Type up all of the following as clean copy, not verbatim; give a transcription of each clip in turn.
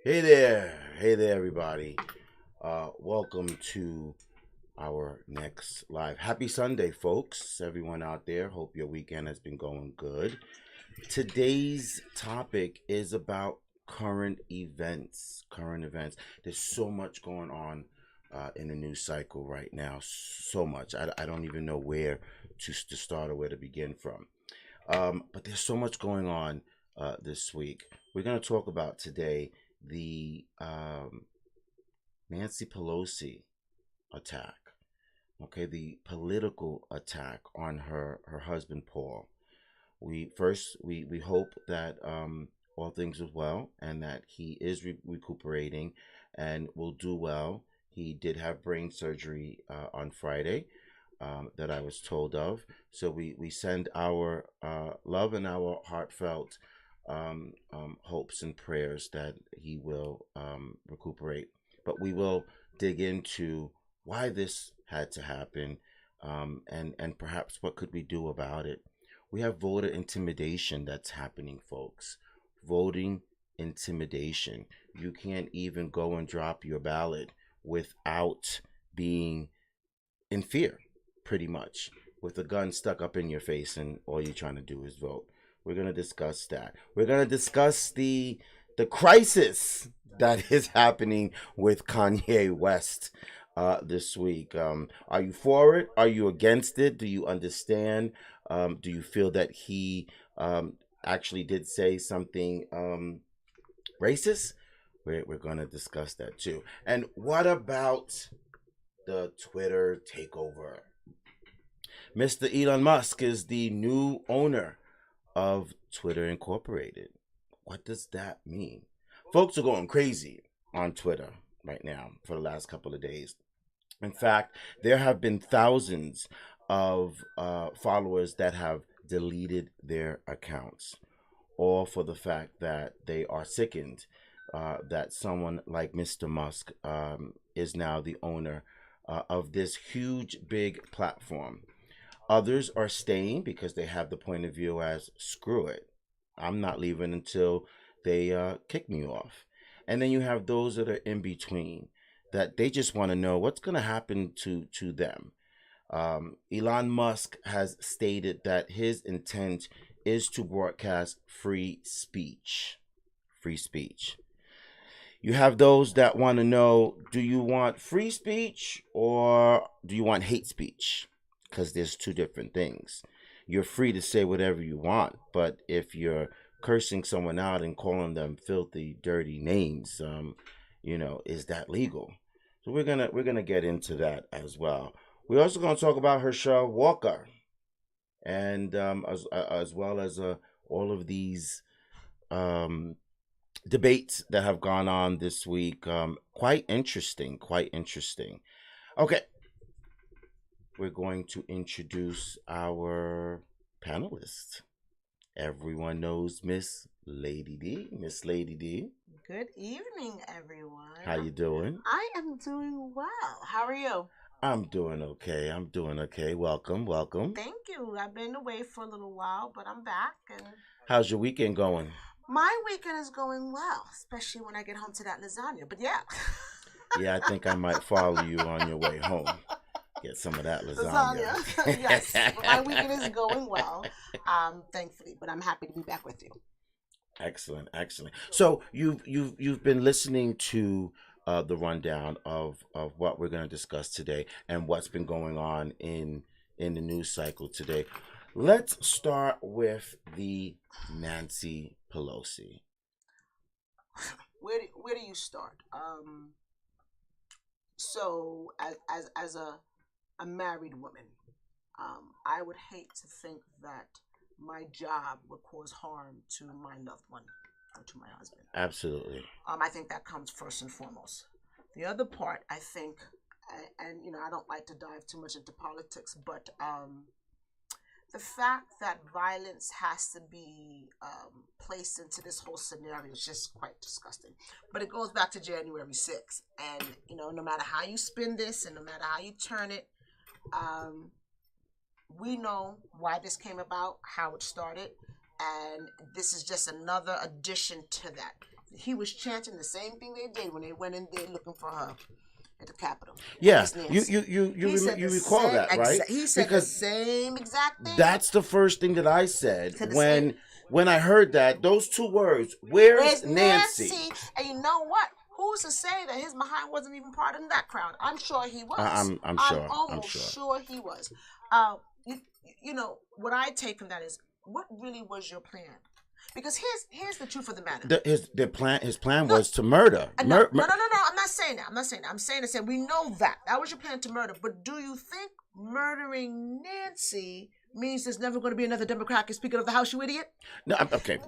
Hey there, everybody. Welcome to our next live. Happy Sunday, folks. Everyone out there. Hope your weekend has been going good. Today's topic is about current events. Current events. There's so much going on in the news cycle right now. So much. I don't even know where to start or where to begin from. But there's so much going on this week. We're going to talk about today the Nancy Pelosi attack. Okay, the political attack on her husband Paul. We hope that all things are well and that he is recuperating and will do well. He did have brain surgery on Friday that I was told of. So we send our love and our heartfelt hopes and prayers that he will recuperate. But we will dig into why this had to happen, and perhaps what could we do about it. We have voter intimidation that's happening, folks. Voting intimidation. You can't even go and drop your ballot without being in fear, pretty much, with a gun stuck up in your face, and all you're trying to do is vote. We're gonna discuss that. We're gonna discuss the crisis that is happening with Kanye West this week. Are you for it? Are you against it? Do you understand? Do you feel that he actually did say something racist? We're going to discuss that too. And what about the Twitter takeover? Mr. Elon Musk is the new owner of Twitter Incorporated. What does that mean? Folks are going crazy on Twitter right now for the last couple of days. In fact, there have been thousands of followers that have deleted their accounts, all for the fact that they are sickened that someone like Mr. Musk is now the owner of this huge, big platform. Others are staying because they have the point of view as screw it. I'm not leaving until they kick me off. And then you have those that are in between that they just want to know what's going to happen to them. Elon Musk has stated that his intent is to broadcast free speech. Free speech. You have those that want to know, do you want free speech or do you want hate speech? Because there's two different things. You're free to say whatever you want, but if you're cursing someone out and calling them filthy, dirty names, is that legal? So we're gonna get into that as well. We're also gonna talk about Hershel Walker, and as well as all of these um, debates that have gone on this week. Quite interesting. Quite interesting. Okay, we're going to introduce our panelists. Everyone knows Miss Lady D. Miss Lady D, Good evening, everyone. how you doing? I am doing well. How are you? I'm doing okay. I'm doing okay. Welcome, welcome. Thank you. I've been away for a little while, but I'm back, and How's your weekend going? my weekend is going well, especially when I get home to that lasagna. But yeah, Yeah, I think I might follow you on your way home. Get some of that lasagna. lasagna. Yes, but my weekend is going well, thankfully. But I'm happy to be back with you. Excellent, excellent. So you've been listening to the rundown of what we're going to discuss today and what's been going on in the news cycle today. Let's start with the Nancy Pelosi. Where do you start? So as a married woman, I would hate to think that my job would cause harm to my loved one or to my husband. Absolutely. I think that comes first and foremost. The other part, I think, and I don't like to dive too much into politics, but the fact that violence has to be placed into this whole scenario is just quite disgusting. But it goes back to January 6th. And, no matter how you spin this and no matter how you turn it, um, we know why this came about, how it started. And this is just another addition to that. He was chanting the same thing they did when they went in there looking for her at the Capitol. Yeah, Miss Nancy. you recall that, right? He said the same exact thing. That's the first thing that I said Same. when I heard that, those two words. Where's Nancy? And you know what? Who's to say that his behind wasn't even part of that crowd? I'm sure he was. I'm sure. I'm almost sure he was. You know what I take from that is, what really was your plan? Because here's the truth of the matter. His plan was to murder. No. I'm not saying that. I'm saying we know that was your plan, to murder. But do you think murdering Nancy means there's never going to be another Democrat Speaker of the House, you idiot? No, okay.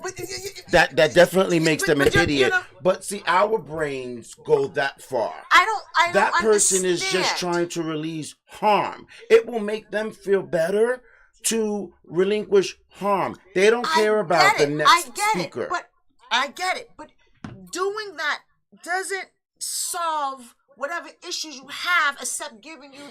That definitely makes them an idiot. You know, but see, our brains go that far. I don't that person understand. is just trying to release harm. It will make them feel better to relinquish harm. They don't care about the next speaker. I get it. But doing that doesn't solve whatever issues you have, except giving you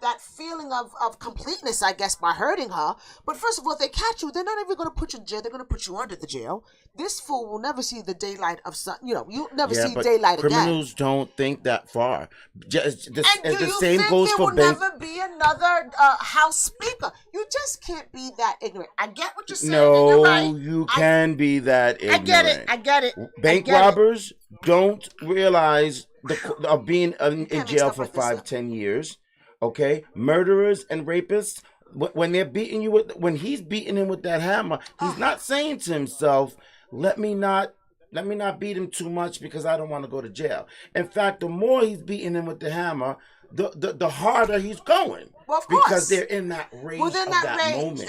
that feeling of completeness, I guess, by hurting her. But first of all, if they catch you, they're not even going to put you in jail. They're going to put you under the jail. This fool will never see the daylight of sun. You'll never see daylight again. Criminals don't think that far. The same think goes there for will never be another House Speaker? You just can't be that ignorant. I get what you're saying. No, you're right. You can be that ignorant. I get it. Bank robbers don't realize of being in jail for 5-10 years. Okay, murderers and rapists, when they're beating you when he's beating him with that hammer, he's not saying to himself, let me not beat him too much because I don't want to go to jail. In fact, the more he's beating him with the hammer, the harder he's going. Well, of course, because they're in that rage of that moment.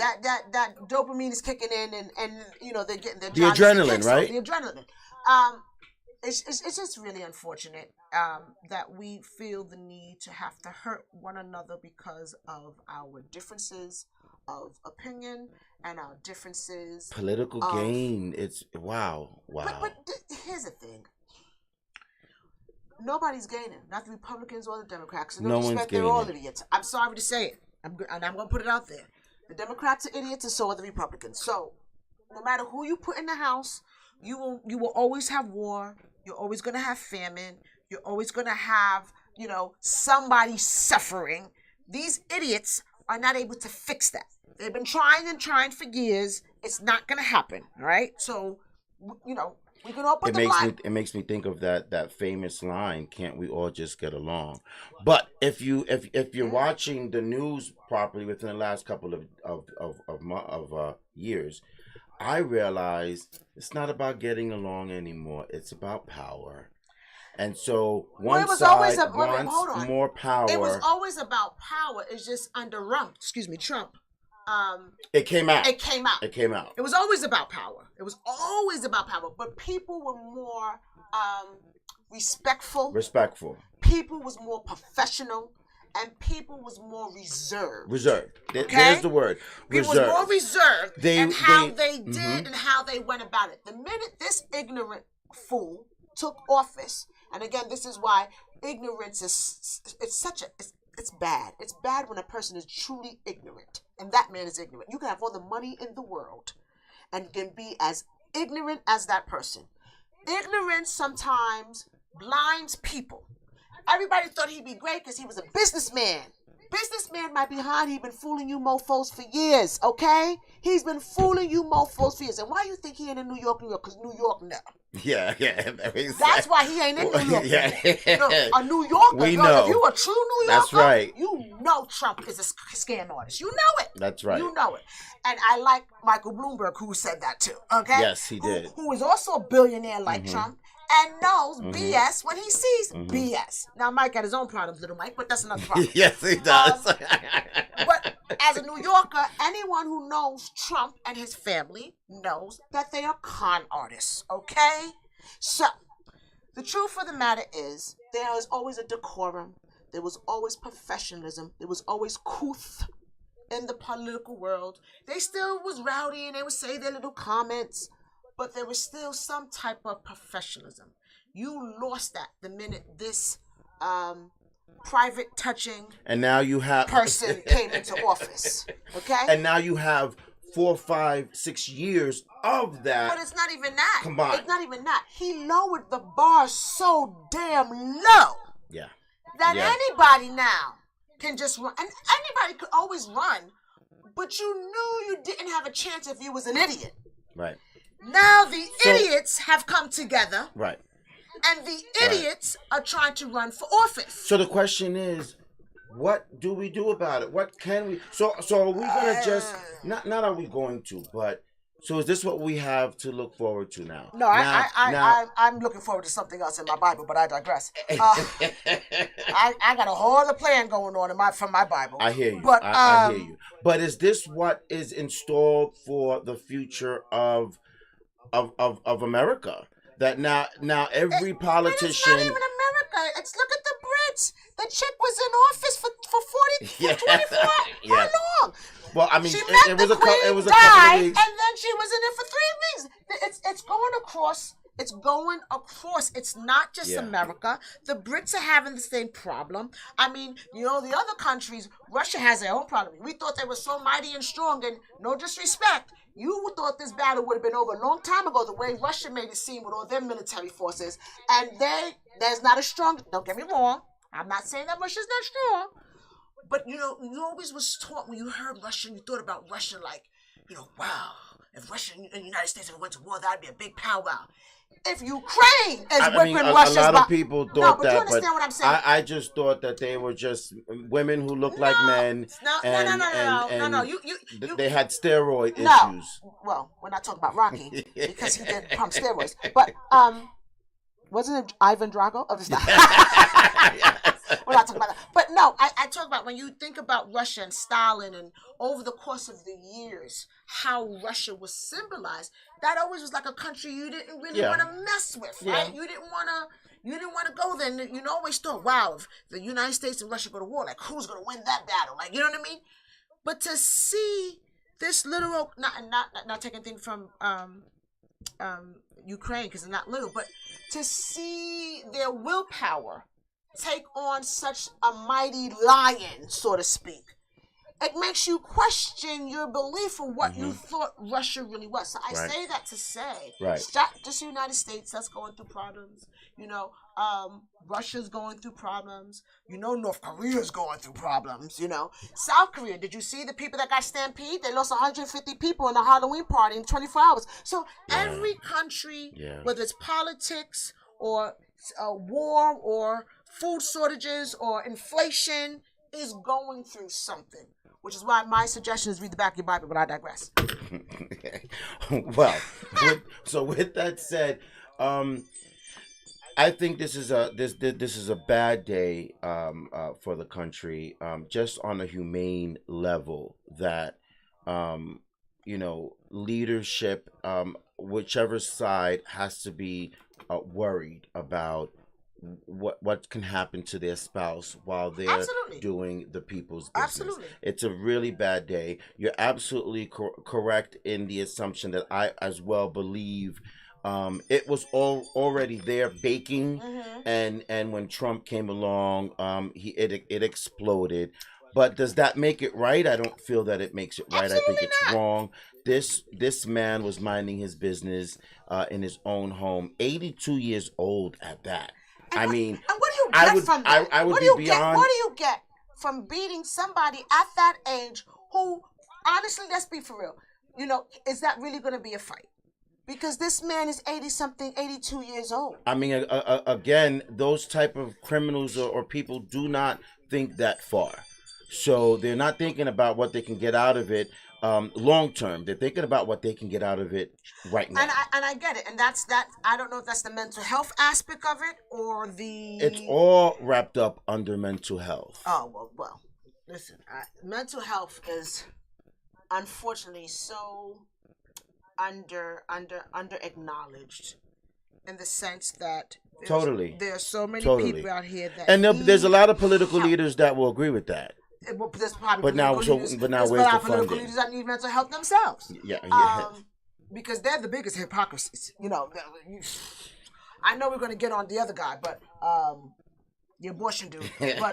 That dopamine is kicking in, and they're getting their adrenaline, right? The adrenaline. It's just really unfortunate that we feel the need to have to hurt one another because of our differences of opinion and our differences. Political gain. It's wow. But here's the thing. Nobody's gaining. Not the Republicans or the Democrats. No one's gaining. They're all idiots. I'm sorry to say it. I'm going to put it out there. The Democrats are idiots, and so are the Republicans. So no matter who you put in the House, you will always have war. You're always going to have famine. You're always going to have, somebody suffering. These idiots are not able to fix that. They've been trying for years. It's not going to happen. All right. So, we can all put the line. It makes me think of that famous line, can't we all just get along? But if you're watching the news properly within the last couple of years, I realized it's not about getting along anymore. It's about power. And so one side wants more power. It was always about power. It's just under Trump. It came out. It was always about power. But people were more respectful. People was more professional. And people was more reserved. Okay? There's the word. People was more reserved in how they did and how they went about it. The minute this ignorant fool took office, and again, this is why ignorance it's bad. It's bad when a person is truly ignorant. And that man is ignorant. You can have all the money in the world and can be as ignorant as that person. Ignorance sometimes blinds people. Everybody thought he'd be great because he was a businessman. Businessman might be behind. He's been fooling you mofos for years, okay? He's been fooling you mofos for years. And why do you think he ain't in New York? Because New York now. Yeah. That's why he ain't in New York. Yeah. A New Yorker, we know. If you a true New Yorker, that's right. You know Trump is a scam artist. You know it. That's right. You know it. And I like Michael Bloomberg, who said that too, okay? Yes, he did. Who is also a billionaire like Trump. And knows BS when he sees BS. Now, Mike had his own problems, little Mike, but that's another problem. Yes, he does. But as a New Yorker, anyone who knows Trump and his family knows that they are con artists, okay? So, the truth of the matter is, there is always a decorum. There was always professionalism. There was always couth in the political world. They still was rowdy and they would say their little comments. But there was still some type of professionalism. You lost that the minute this private touching and now you have person came into office. Okay? And now you have 4, 5, 6 years of that. But it's not even that. Combined. It's not even that. He lowered the bar so damn low. Yeah. That anybody now can just run. And anybody could always run. But you knew you didn't have a chance if you was an idiot. Right. Now the idiots have come together. Right. And the idiots are trying to run for office. So the question is, what do we do about it? What can we? So are we gonna just not are we going to? But so is this what we have to look forward to now? No, I'm looking forward to something else in my Bible, but I digress. I got a whole other plan going on from my Bible. I hear you. But I hear you. But is this what is installed for the future of America? That now every politician. It's not even America. It's look at the Brits. The chick was in office for 24 How long? Well, I mean, she met it was the Queen, it was a died, couple of weeks, and then she was in it for 3 weeks. It's going across. It's going across. It's not just America. The Brits are having the same problem. I mean, the other countries, Russia has their own problem. We thought they were so mighty and strong, and no disrespect, you thought this battle would have been over a long time ago, the way Russia made it seem with all their military forces. And there's not a strong, don't get me wrong, I'm not saying that Russia's not strong, but you always was taught when you heard Russian, you thought about Russia like, wow, if Russia and the United States ever went to war, that'd be a big powwow. If Ukraine is whipping Russia's... A lot of people thought but you understand what I'm saying? I just thought that they were just women who looked like men. No. They had steroid issues. Well, we're not talking about Rocky because he didn't pump steroids. But wasn't it Ivan Drago? We're not talking about that. But no, I talk about when you think about Russia and Stalin and over the course of the years, how Russia was symbolized. That always was like a country you didn't really want to mess with, right? You didn't want to go there. And you always thought, wow, if the United States and Russia go to war, like who's going to win that battle? Like, you know what I mean? But to see this literal, not taking things from Ukraine because it's not little, but to see their willpower take on such a mighty lion, so to speak, it makes you question your belief of what you thought Russia really was. So I say that to say, it's not just the United States that's going through problems. Russia's going through problems. North Korea's going through problems. South Korea. Did you see the people that got stampeded? They lost 150 people in a Halloween party in 24 hours. So every country, whether it's politics or war or food shortages or inflation, is going through something. Which is why my suggestion is read the back of your Bible, but I digress. Well, with that said, I think this is a bad day for the country, just on a humane level. That leadership, whichever side, has to be worried about what can happen to their spouse while they're doing the people's business. Absolutely. It's a really bad day. You're absolutely correct in the assumption that I as well believe it was already there baking, and when Trump came along, it exploded. But does that make it right? I don't feel that it makes it right. Absolutely I think it's wrong. This man was minding his business in his own home, 82 years old at that. And what do you get from that? What do you get from beating somebody at that age who, honestly, let's be for real, is that really going to be a fight? Because this man is 80-something, 82 years old. I mean, again, those type of criminals or people do not think that far. So they're not thinking about what they can get out of it long term. They're thinking about what they can get out of it right now. And I get it. And that's that. I don't know if that's the mental health aspect of it or the... It's all wrapped up under mental health. Oh, well, listen, mental health is unfortunately so under acknowledged in the sense that there are so many people out here that... And there's a lot of political leaders that will agree with that. Well, but now where's the funding? Leaders that need mental health themselves. Yeah. Because they're the biggest hypocrisies. I know we're going to get on the other guy, but the abortion dude. But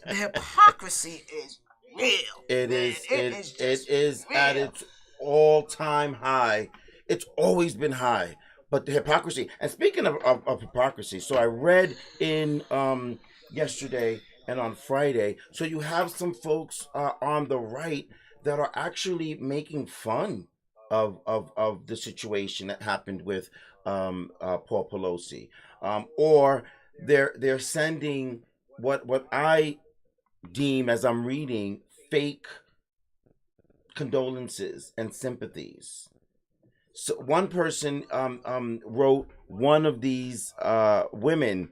the hypocrisy is real, It man. is It it is it just is at real. its all-time high. It's always been high. But the hypocrisy. And speaking of hypocrisy, so I read in yesterday and on Friday. So you have some folks on the right that are actually making fun of the situation that happened with Paul Pelosi, or they're sending what I deem, as I'm reading, fake condolences and sympathies. So one person wrote one of these women,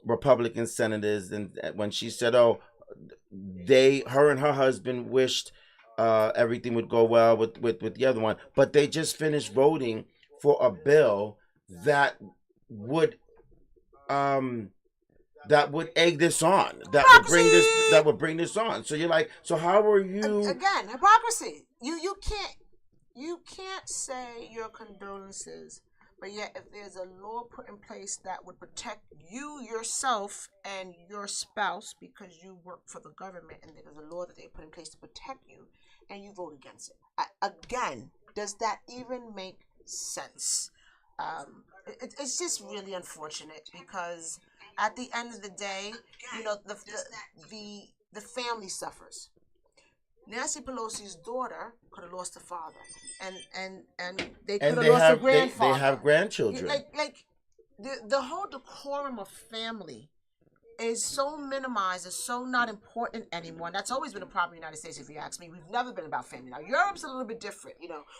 Republican senators, and when she said, "Oh, her and her husband wished everything would go well with the other one, but they just finished voting for a bill that would um egg this on, Hypocrisy. that would bring this on." So you're like, so how are you? Again, hypocrisy. You can't say your condolences, but yet if there's a law put in place that would protect you yourself and your spouse because you work for the government and there's a law that they put in place to protect you, and you vote against it. Again, does that even make sense? It's just really unfortunate because at the end of the day, the family suffers. Nancy Pelosi's daughter could have lost a father, and they could And have lost a they grandfather. have grandchildren. Like the whole decorum of family is so minimized, is so not important anymore. And that's always been a problem in the United States, if you ask me. We've never been about family. Now, Europe's a little bit different.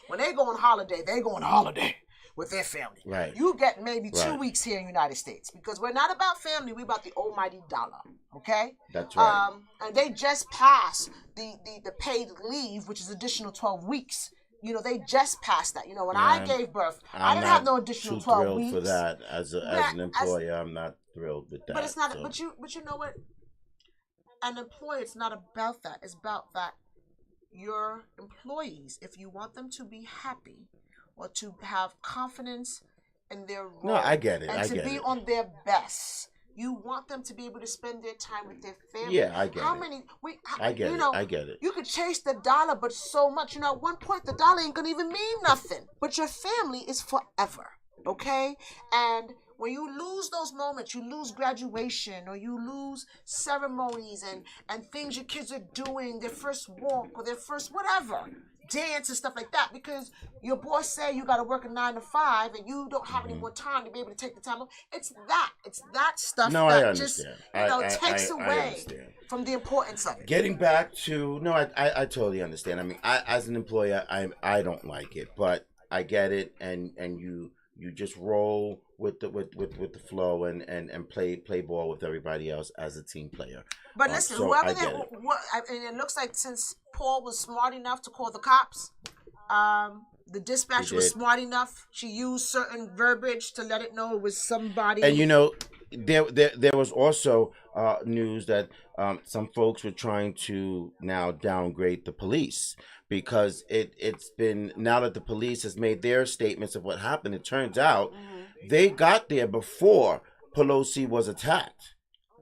When they go on holiday, they go on holiday with their family. Right. You get maybe 2 Right. weeks here in the United States because we're not about family. We're about the almighty dollar. Okay? That's right. And they just passed the paid leave, which is additional 12 weeks. They just passed that. When Yeah, I gave birth, I I'm didn't have not no additional too 12 thrilled weeks. for that as an employer. I'm not thrilled with that. But it's not. So. But you know what? An employer, it's not about that. It's about that your employees, if you want them to be happy or to have confidence in their role, No, I get it. and I to get be it. on their best. You want them to be able to spend their time with their family. Yeah, I get How it. many? I get it. I get it. You could chase the dollar, but so much. At one point, the dollar ain't gonna even mean nothing. But your family is forever. Okay, and when you lose those moments, you lose graduation or you lose ceremonies and things your kids are doing, their first walk or their first whatever dance and stuff like that, because your boss say you got to work a 9 to 5 and you don't have any more time to be able to take the time off. It's that stuff No, I that just understand. takes I away understand. from the importance of it. Getting back to no, I totally understand. I mean, as an employer, I don't like it, but I get it, and you just roll with the flow and play ball with everybody else as a team player. But listen, So whoever I they, get it. and it looks like since Paul was smart enough to call the cops, the He dispatcher was did. smart enough. She used certain verbiage to let it know it was somebody. And there was also news that some folks were trying to now downgrade the police because it's been, now that the police has made their statements of what happened, it turns out they got there before Pelosi was attacked.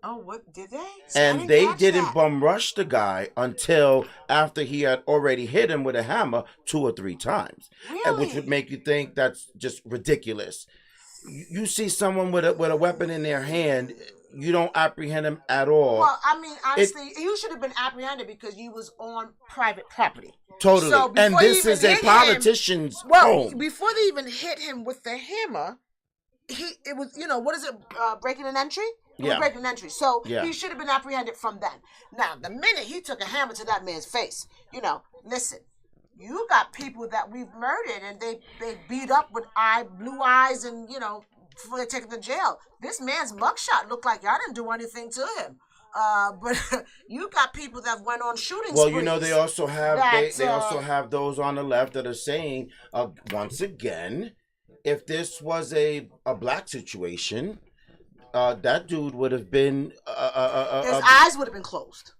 Oh, what did they? I And didn't they catch didn't that. bum rush the guy until after he had already hit him with a hammer 2 or 3 times, and which would Really? make you think that's just ridiculous. You see someone with a weapon in their hand, you don't apprehend him at all. Well, I mean, It honestly, you should have been apprehended because you was on private property. totally, So and before you this even is a hit him, politician's well, home. before they even hit him with the hammer, it was, what is it, breaking an entry? It was Yeah. breaking an entry. So Yeah. he should have been apprehended from then. Now, the minute he took a hammer to that man's face, listen, you got people that we've murdered and they beat up with blue eyes and, before they take him to jail. This man's mugshot looked like y'all didn't do anything to him. But you got people that went on shooting Well, sprees. they also have that, they also have those on the left that are saying, once again, if this was a black situation, that dude would have been his eyes would have been closed,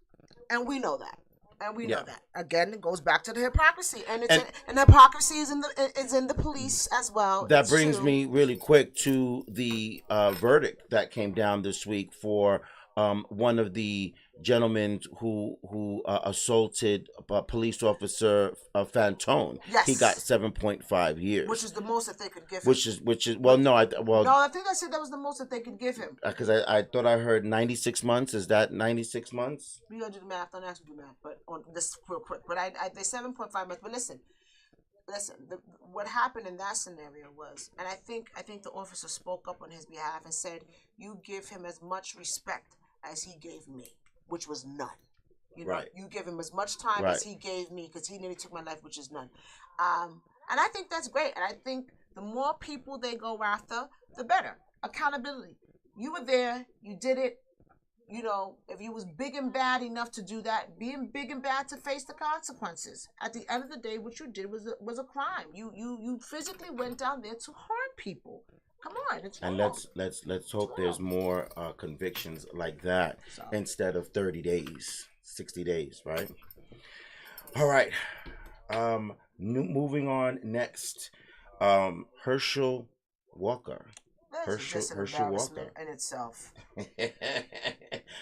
and we know that. And we know Yeah. that. Again, it goes back to the hypocrisy, and And- and the hypocrisy is in the police as well. That It's brings true. me really quick to the verdict that came down this week for one of the gentleman who assaulted police officer Fantone. He got Yes. 7.5 years, Which is the most that they could give him. Which is well, no, No, I think I said that was the most that they could give him. because I thought I heard 96 months. Is that 96 months? We gotta do the math. Don't ask me to do math, but on this real quick. But they 7.5 months. But listen, what happened in that scenario was, and I think the officer spoke up on his behalf and said, "You give him as much respect as he gave me, which was none. You know, Right. you give him as much time Right. as he gave me because he nearly took my life, which is none." And I think that's great. And I think the more people they go after, the better. Accountability. You were there. You did it. You know, if you was big and bad enough to do that, being big and bad to face the consequences. At the end of the day, what you did was a crime. You physically went down there to harm people. Come on, it's wrong. And let's hope there's more convictions like that So. instead of 30 days, 60 days, right? All right. Moving on next. Hershel Walker. This is just an Hershel embarrassment Walker. in itself.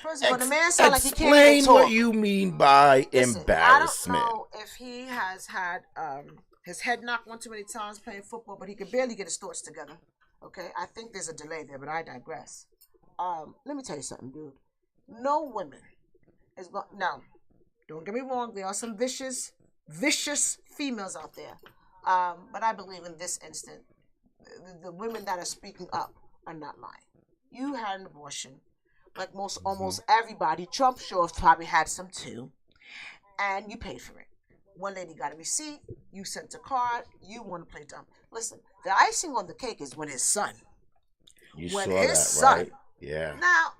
First of all, the man sounds like he can't Explain even talk. what you mean by Listen, embarrassment. I don't know if he has had his head knocked one too many times playing football, but he can barely get his thoughts together. Okay, I think there's a delay there, but I digress. Let me tell you something, dude. No woman is going. No, don't get me wrong. There are some vicious females out there, but I believe in this instant, the women that are speaking up are not lying. You had an abortion, like almost everybody. Trump sure probably had some too, and you paid for it. One lady got a receipt. You sent a card. You want to play dumb. Listen, the icing on the cake is when his son. You when saw his that, son. right? Yeah. Now,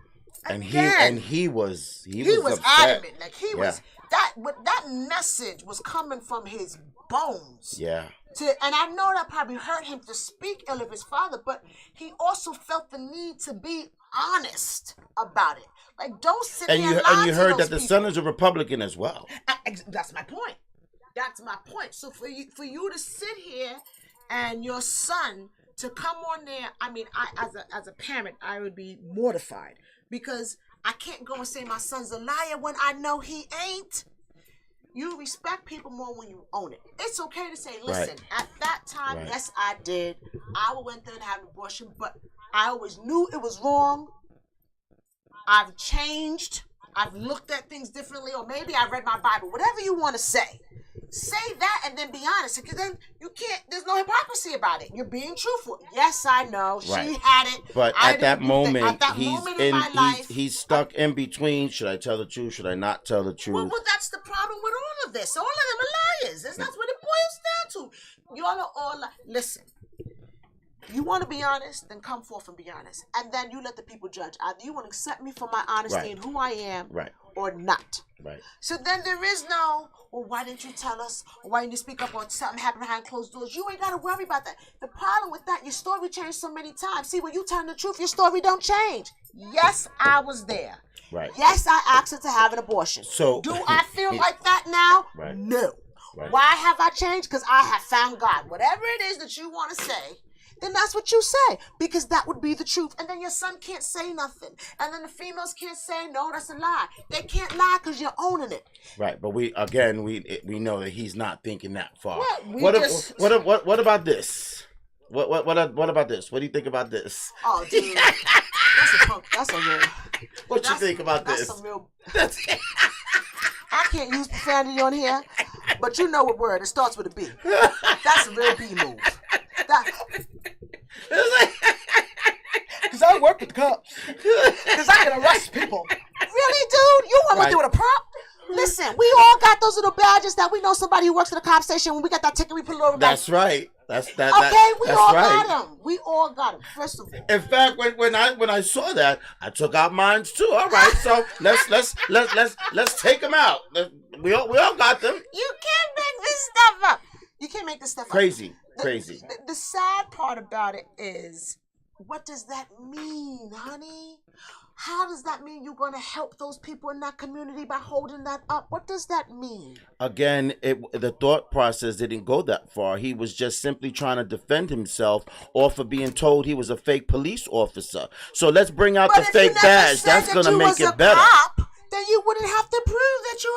he was was upset. adamant. Like he was that message was coming from his bones. Yeah. And I know that probably hurt him to speak ill of his father, but he also felt the need to be honest about it. Like, don't sit And here you and lie and you to heard those that the people. son is a Republican as well. That's my point. That's my point. So for you to sit here and your son to come on there, I mean, I as a parent, I would be mortified because I can't go and say my son's a liar when I know he ain't. You respect people more when you own it. It's okay to say, listen, at that time, yes, I did. I went there and had an abortion, but I always knew it was wrong. I've changed. I've looked at things differently, or maybe I read my Bible. Whatever you want to say. Say that and then be honest, because then you can't, there's no hypocrisy about it. You're being truthful. Yes, I know. She had it. But at that moment, he's he's stuck in between. Should I tell the truth? Should I not tell the truth? Well, that's the problem with all of this. All of them are liars. That's what it boils down to. Y'all are all listen. You want to be honest, then come forth and be honest. And then you let the people judge. Either you want to accept me for my honesty and who I am or not. Right. So then there is no, well, why didn't you tell us? Or why didn't you speak up on something happened behind closed doors? You ain't got to worry about that. The problem with that, your story changed so many times. See, when you tell the truth, your story don't change. Yes, I was there. Right. Yes, I asked her to have an abortion. So do I feel like that now? Right. No. Right. Why have I changed? Because I have found God. Whatever it is that you want to say, then that's what you say, because that would be the truth. And then your son can't say nothing. And then the females can't say, no, that's a lie. They can't lie because you're owning it. Right, but we know that he's not thinking that far. Well, what about this? What about this? What do you think about this? Oh, dude, that's a real. What you think about this? That's a real. I can't use profanity on here, but you know what word? It starts with a B. That's a real B move. Because I work with the cops. Because I can arrest people. Really, dude? You want me to do with a prop? Listen, we all got those little badges that we know somebody who works at a cop station. When we got that ticket, we put it over. That's right. Okay, we all got them. We all got them. First of all. In fact, when I saw that, I took out mine too. All right, so let's take them out. We all got them. You can't make this stuff up. You can't make this stuff up. Crazy. The sad part about it is, what does that mean, honey? How does that mean you're going to help those people in that community by holding that up? What does that mean? Again, the thought process didn't go that far. He was just simply trying to defend himself off of being told he was a fake police officer. So let's bring out the fake badge. That's going to make it better. Then then you wouldn't have to prove that you're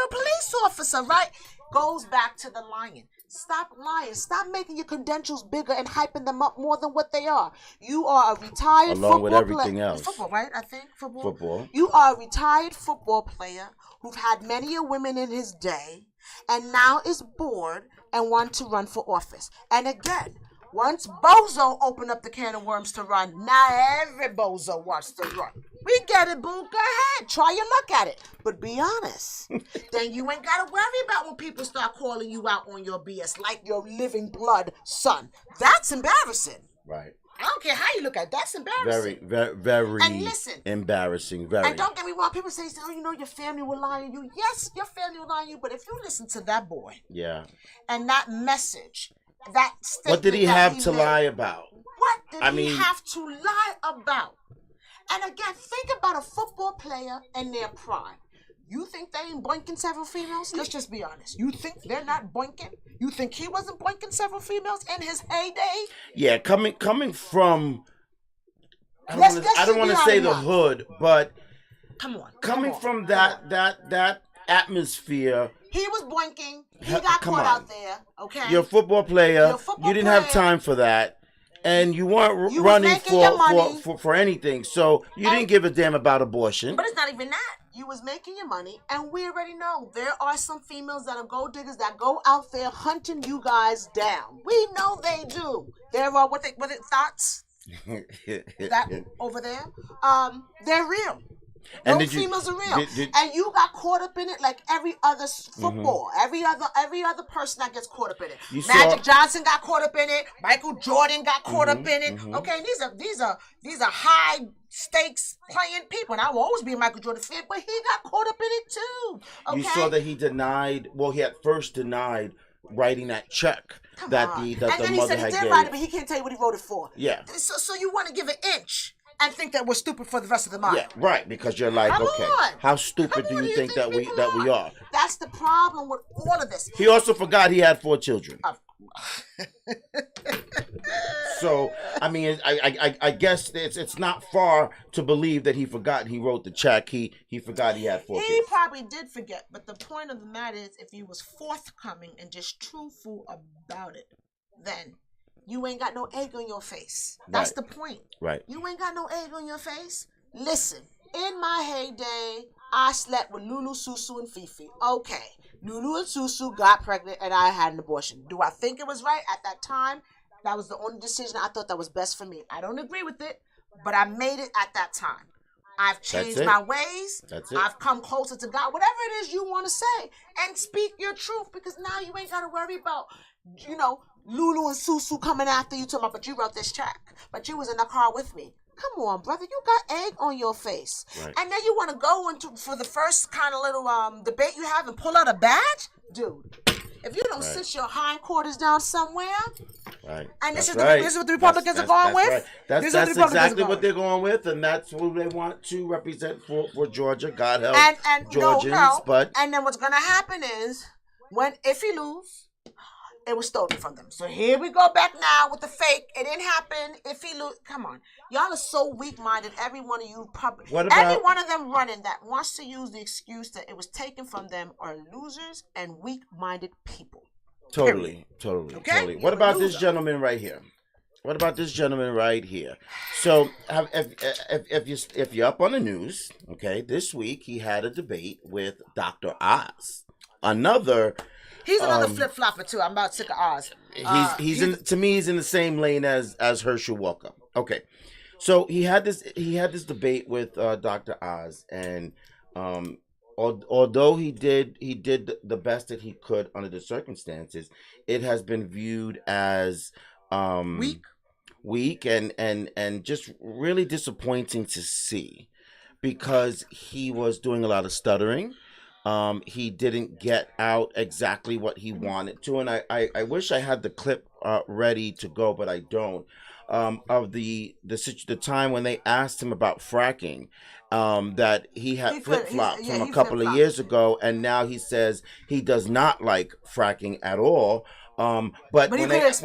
a police officer, right? Goes back to the lying. Stop lying. Stop making your credentials bigger and hyping them up more than what they are. You are a retired Along with football everything player. else. Football, right? I think football. Football. You are a retired football player who've had many a women in his day and now is bored and wants to run for office. And again, once Bozo opened up the can of worms to run, now every Bozo wants to run. We get it, boo. Go ahead. Try your luck at it. But be honest. Then you ain't got to worry about when people start calling you out on your BS like your living blood son. That's embarrassing. Right. I don't care how you look at it. That's embarrassing. Very and listen, embarrassing. Very. And don't get me wrong. People say, oh, you know, your family will lie on you. Yes, your family will lie on you. But if you listen to that boy. Yeah. And that message. That what did he have to lie about? What did he have to lie about? And again, think about a football player in their prime. You think they ain't boinking several females? Let's just be honest. You think they're not boinking? You think he wasn't boinking several females in his heyday? Yeah, coming from I don't want to say the hood, but coming from that atmosphere. He was boinking. He got caught out there. Okay. You're a football player. You didn't have time for that. And you weren't running for anything. So you didn't give a damn about abortion. But it's not even that. You was making your money, and we already know there are some females that are gold diggers that go out there hunting you guys down. We know they do. There are what thoughts that over there. They're real. And those females are real. And you got caught up in it like every other football. Mm-hmm. Every other person that gets caught up in it. Magic Johnson got caught up in it. Michael Jordan got caught up in it. Mm-hmm. Okay, these are high stakes playing people. And I will always be a Michael Jordan fan, but he got caught up in it too. Okay? You saw that he had first denied writing that check that the mother had given. And then he said he did write it, but he can't tell you what he wrote it for. Yeah. So you want to give an inch and think that we're stupid for the rest of the month. Yeah, right. Because you're like, how stupid do you think that we are? That's the problem with all of this. He also forgot he had 4 children. So, I mean, I guess it's not far to believe that he forgot he wrote the check. He forgot he had 4 kids. He probably did forget, but the point of the matter is, if he was forthcoming and just truthful about it, then you ain't got no egg on your face. That's the point. Right. You ain't got no egg on your face. Listen, in my heyday, I slept with Lulu, Susu, and Fifi. Okay. Lulu and Susu got pregnant and I had an abortion. Do I think it was right at that time? That was the only decision I thought that was best for me. I don't agree with it, but I made it at that time. I've changed my ways. That's it. I've come closer to God. Whatever it is you want to say. And speak your truth, because now you ain't got to worry about, Lulu and Susu coming after you, talking about, but you wrote this check. But you was in the car with me. Come on, brother. You got egg on your face. Right. And then you want to go for the first kind of little debate you have and pull out a badge? Dude, if you don't sit your hindquarters down somewhere. Right. And this is what the Republicans are going with? Right. That's exactly what they're going with, and that's who they want to represent for Georgia. God help Georgians. But and then what's going to happen is, if he lose, it was stolen from them. So here we go back now with the fake. It didn't happen. If he lose, come on, y'all are so weak-minded. Every one of you, every one of them running that wants to use the excuse that it was taken from them are losers and weak-minded people. Totally. Okay? What about this gentleman right here? So, if you're up on the news, okay, this week he had a debate with Dr. Oz, another. He's another flip-flopper too. I'm about sick of Oz. He's in the same lane as Hershel Walker. Okay, so he had this debate with Dr. Oz, and although he did the best that he could under the circumstances, it has been viewed as weak and just really disappointing to see, because he was doing a lot of stuttering. He didn't get out exactly what he wanted to, and I wish I had the clip ready to go, but I don't. Of the time when they asked him about fracking, that he had flip-flopped from a couple of years ago, and now he says he does not like fracking at all. But when they asked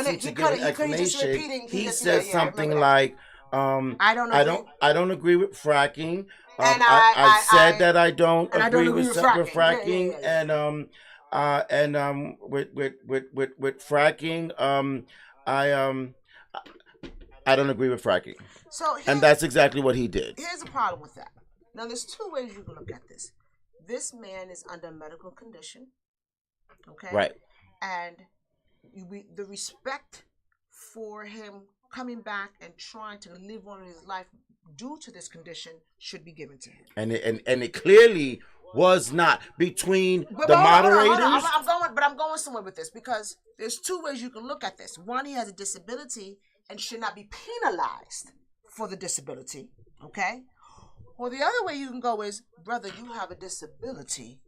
him to give an explanation, he said something like, I don't agree. I don't agree with fracking. And I've said that I don't and I don't agree agree with with fracking. Yeah, yeah, fracking, yeah, yeah. and with fracking, I I don't agree with fracking, So and that's exactly what he did. here's the problem with that. Now, there's two ways you can look at this. This man is under medical condition, okay? Right. And the respect for him coming back and trying to live on his life due to this condition should be given to him. And it clearly was not between But the hold moderators. on. I'm going somewhere with this because there's two ways you can look at this. One, he has a disability and should not be penalized for the disability, okay? Or the other way you can go is, brother, you have a disability.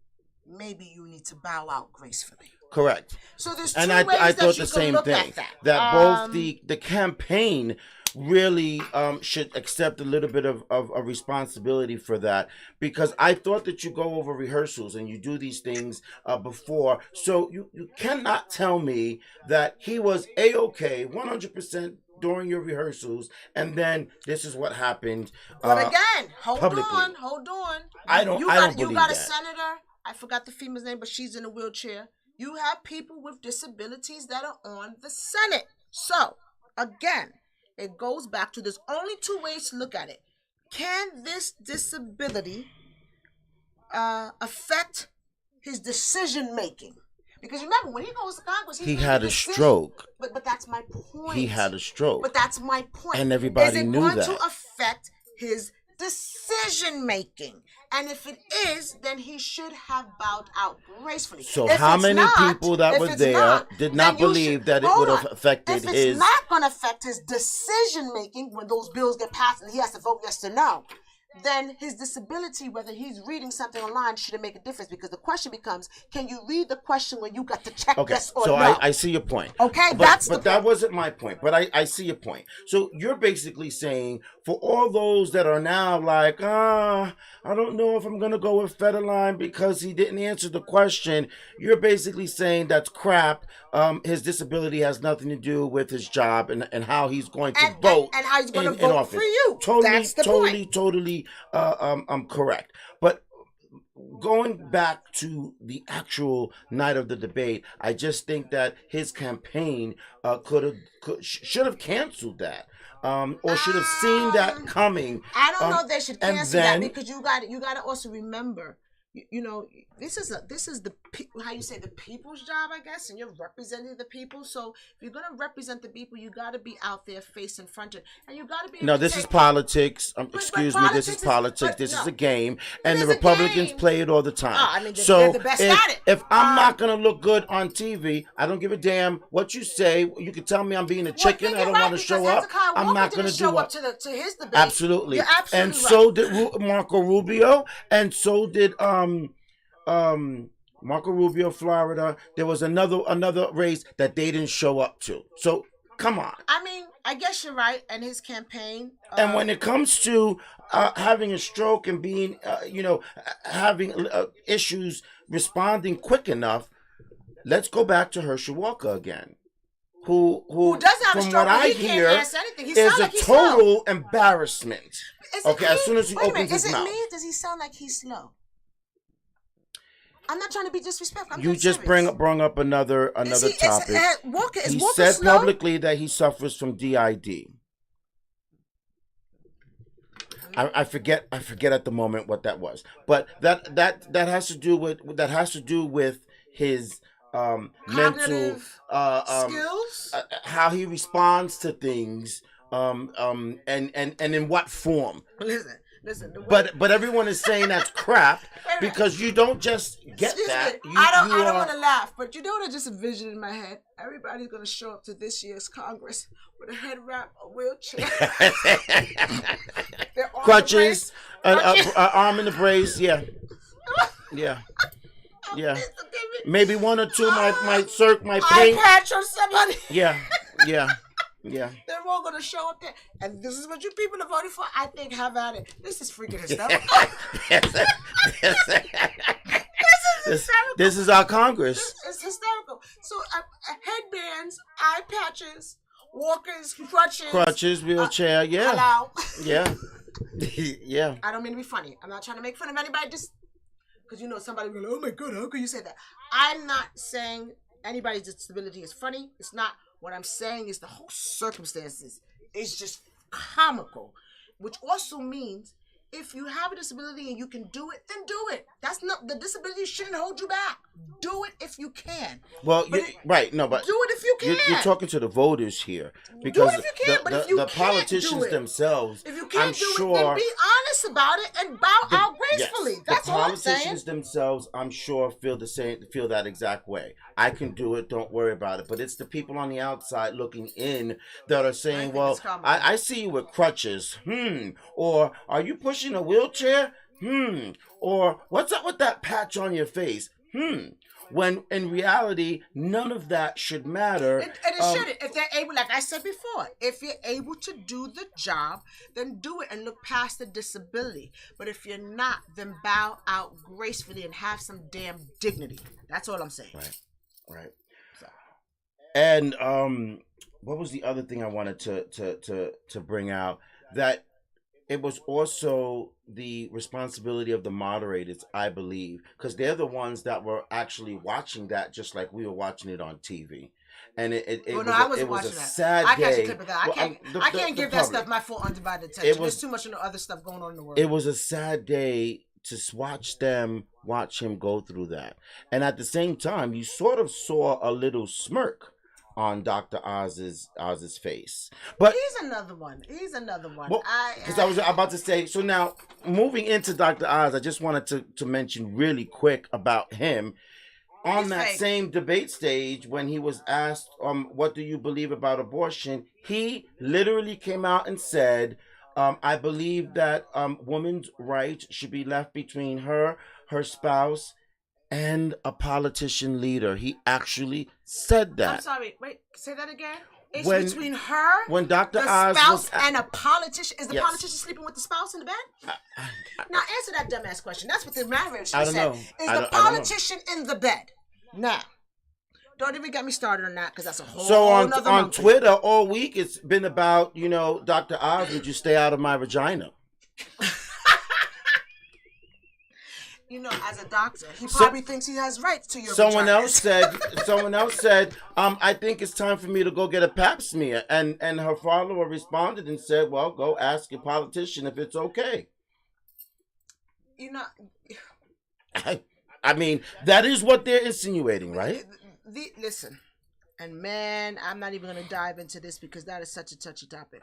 Maybe you need to bow out gracefully. Correct. So there's and two ways I that thought you the can same look thing. at that. That both the campaign really should accept a little bit of a responsibility for that, because I thought that you go over rehearsals and you do these things before, so you cannot tell me that he was a-okay 100% during your rehearsals and then this is what happened. But again, hold publicly. on. I don't believe you got a that. senator. I forgot the female's name, but she's in a wheelchair. You have people with disabilities that are on the Senate. So again, it goes back to there's only two ways to look at it. Can this disability affect his decision making? Because remember, when he goes to Congress, he had a stroke. But that's my point. He had a stroke. But that's my point. And everybody knew that. Is it going to affect his decision making? And if it is, then he should have bowed out gracefully. So how many people that were there did not believe that it would have affected his... If it's not going to affect his decision making when those bills get passed and he has to vote yes or no, then his disability, whether he's reading something online, shouldn't make a difference, because the question becomes, can you read the question when you got to check yes or no? So I see your point. Okay, but that wasn't my point. But I see your point. So you're basically saying, for all those that are now like, I don't know if I'm going to go with Federline because he didn't answer the question, you're basically saying that's crap. His disability has nothing to do with his job and how he's going to vote and how he's going to in vote office. for you. That's the point. Totally correct. But going back to the actual night of the debate, I just think that his campaign should have canceled that. Or should have seen that coming. I don't know if they should cancel that, because you got to also remember, you know, this is the how you say, the people's job, I guess, and you're representing the people. So if you're gonna represent the people, you got to be out there face in front of, and you got to be. No, this is politics. Excuse me, this is politics. This is a game, and the Republicans play it all the time. I mean, they're the best at it. If I'm not gonna look good on TV, I don't give a damn what you say. You can tell me I'm being a chicken. I don't want to show up. I'm not gonna show up to his debate. Absolutely. You're absolutely and right. So did Marco Rubio, and so did Marco Rubio, Florida. There was another race that they didn't show up to. So come on. I mean, I guess you're right. And his campaign. And when it comes to having a stroke and being, having issues responding quick enough, let's go back to Hershel Walker again. Who doesn't have a stroke, what I hear, is a total embarrassment. Okay, as soon as he opens his mouth. Is it me? Does he sound like he's slow? I'm not trying to be disrespectful. You just bring up another topic. He said publicly that he suffers from DID. I forget at the moment what that was, but that has to do with his mental skills, how he responds to things, and in what form. Listen. But everyone is saying that's crap because you don't just get that. I don't want to laugh, but you know what I just envisioned in my head? Everybody's going to show up to this year's Congress with a head wrap, a wheelchair, crutches, arm in the brace. Yeah. Maybe one or two might circ, might paint. Eye patch on somebody. Yeah. They're all going to show up there. And this is what you people are voting for? I think, have at it. This is freaking hysterical. This is our Congress. It's hysterical. So headbands, eye patches, walkers, crutches. Crutches, wheelchair. Yeah, Hello. yeah, yeah. I don't mean to be funny. I'm not trying to make fun of anybody. Just because somebody will go, oh my god, how could you say that? I'm not saying anybody's disability is funny. It's not. What I'm saying is the whole circumstances is just comical, which also means if you have a disability and you can do it, then do it. That's not the disability shouldn't hold you back. Do it if you can. Well, right, no, but do it if you can. You're talking to the voters here do because it if you can, but if you the can't politicians do it, themselves, if you can't I'm do sure, it, then be honest about it and bow out gracefully. Yes, That's all I'm saying. The politicians themselves, I'm sure, feel that exact way. I can do it. Don't worry about it. But it's the people on the outside looking in that are saying, "Well, I see you with crutches, or are you pushing a wheelchair, or what's up with that patch on your face, When in reality, none of that should matter. And it shouldn't. If they're able, like I said before, if you're able to do the job, then do it and look past the disability. But if you're not, then bow out gracefully and have some damn dignity. That's all I'm saying. Right. So. And what was the other thing I wanted to bring out? That it was also the responsibility of the moderators, I believe, because they're the ones that were actually watching that just like we were watching it on TV. And it was a sad day. I catch a clip of that. I can't give that stuff my full undivided attention. There's too much other stuff going on in the world. It was a sad day to watch him go through that. And at the same time, you sort of saw a little smirk on Dr. Oz's face. But he's another one. Because I was about to say, so now moving into Dr. Oz, I just wanted to mention really quick about him. On that same debate stage, when he was asked, what do you believe about abortion? He literally came out and said, I believe that women's rights should be left between her spouse, and a politician leader. He actually said that. I'm sorry. Wait, say that again. It's between her, when Dr. the Oz spouse, and a politician. Is the politician sleeping with the spouse in the bed? Now answer that dumbass question. That's what the marriage said. Know. Is the politician in the bed? Now, don't even get me started on that because that's a whole. So on Twitter all week, it's been about Dr. Oz. Would you stay out of my vagina? As a doctor, he probably thinks he has rights to your Someone else said, I think it's time for me to go get a pap smear. And her follower responded and said, well, go ask your politician if it's okay. I mean, that is what they're insinuating, right? Listen, and man, I'm not even going to dive into this because that is such a touchy topic.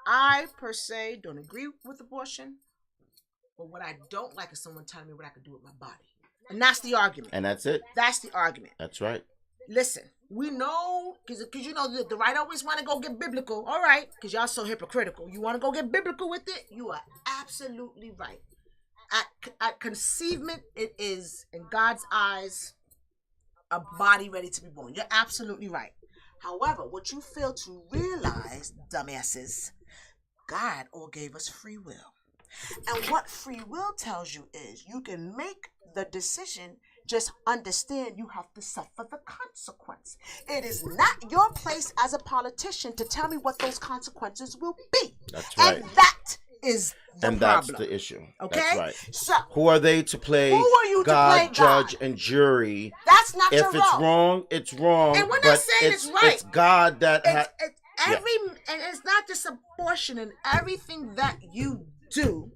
I, per se, don't agree with abortion. But what I don't like is someone telling me what I can do with my body. And that's the argument. And that's it. That's the argument. That's right. Listen, we know, because the right always want to go get biblical. All right, because y'all so hypocritical. You want to go get biblical with it? You are absolutely right. At conceivement, it is, in God's eyes, a body ready to be born. You're absolutely right. However, what you fail to realize, dumbasses, God all gave us free will. And what free will tells you is you can make the decision, just understand you have to suffer the consequence. It is not your place as a politician to tell me what those consequences will be. That's right. And that is the problem. That's the issue. Okay? That's right. So, who are they to play God, judge, and jury? That's not your role. If it's wrong, it's wrong. And we're not saying it's right. It's God that and it's not just abortion and everything that you do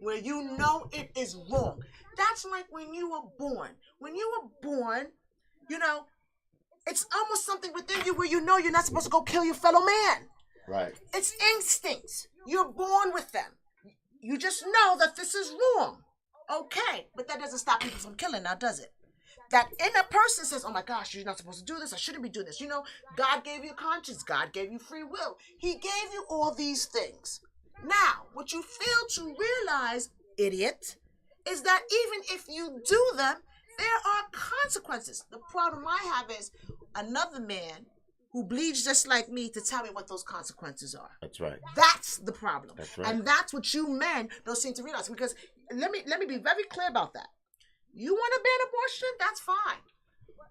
where it is wrong. That's like when you were born. When you were born, it's almost something within you where you're not supposed to go kill your fellow man. Right. It's instincts. You're born with them. You just know that this is wrong. Okay, but that doesn't stop people from killing now, does it? That inner person says, oh my gosh, you're not supposed to do this. I shouldn't be doing this. God gave you a conscience. God gave you free will. He gave you all these things. Now, what you fail to realize, idiot, is that even if you do them, there are consequences. The problem I have is another man who bleeds just like me to tell me what those consequences are. That's right. That's the problem. That's right. And that's what you men don't seem to realize. Because let me be very clear about that. You want to ban abortion? That's fine.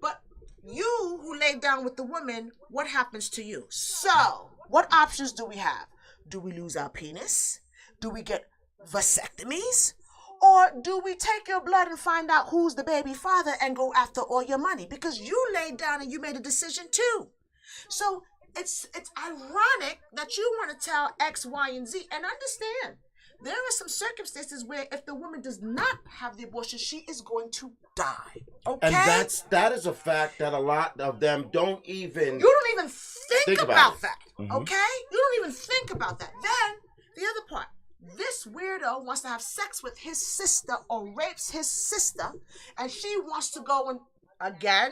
But You who laid down with the woman, what happens to you? So, what options do we have? Do we lose our penis? Do we get vasectomies? Or do we take your blood and find out who's the baby father and go after all your money? Because you laid down and you made a decision too. So it's ironic that you want to tell X, Y, and Z. And understand, there are some circumstances where if the woman does not have the abortion, she is going to die. Okay? And that is a fact that a lot of them don't even... You don't even think about that. Mm-hmm. Okay? You don't even think about that. Then, the other part. This weirdo wants to have sex with his sister or rapes his sister, and she wants to go and, again,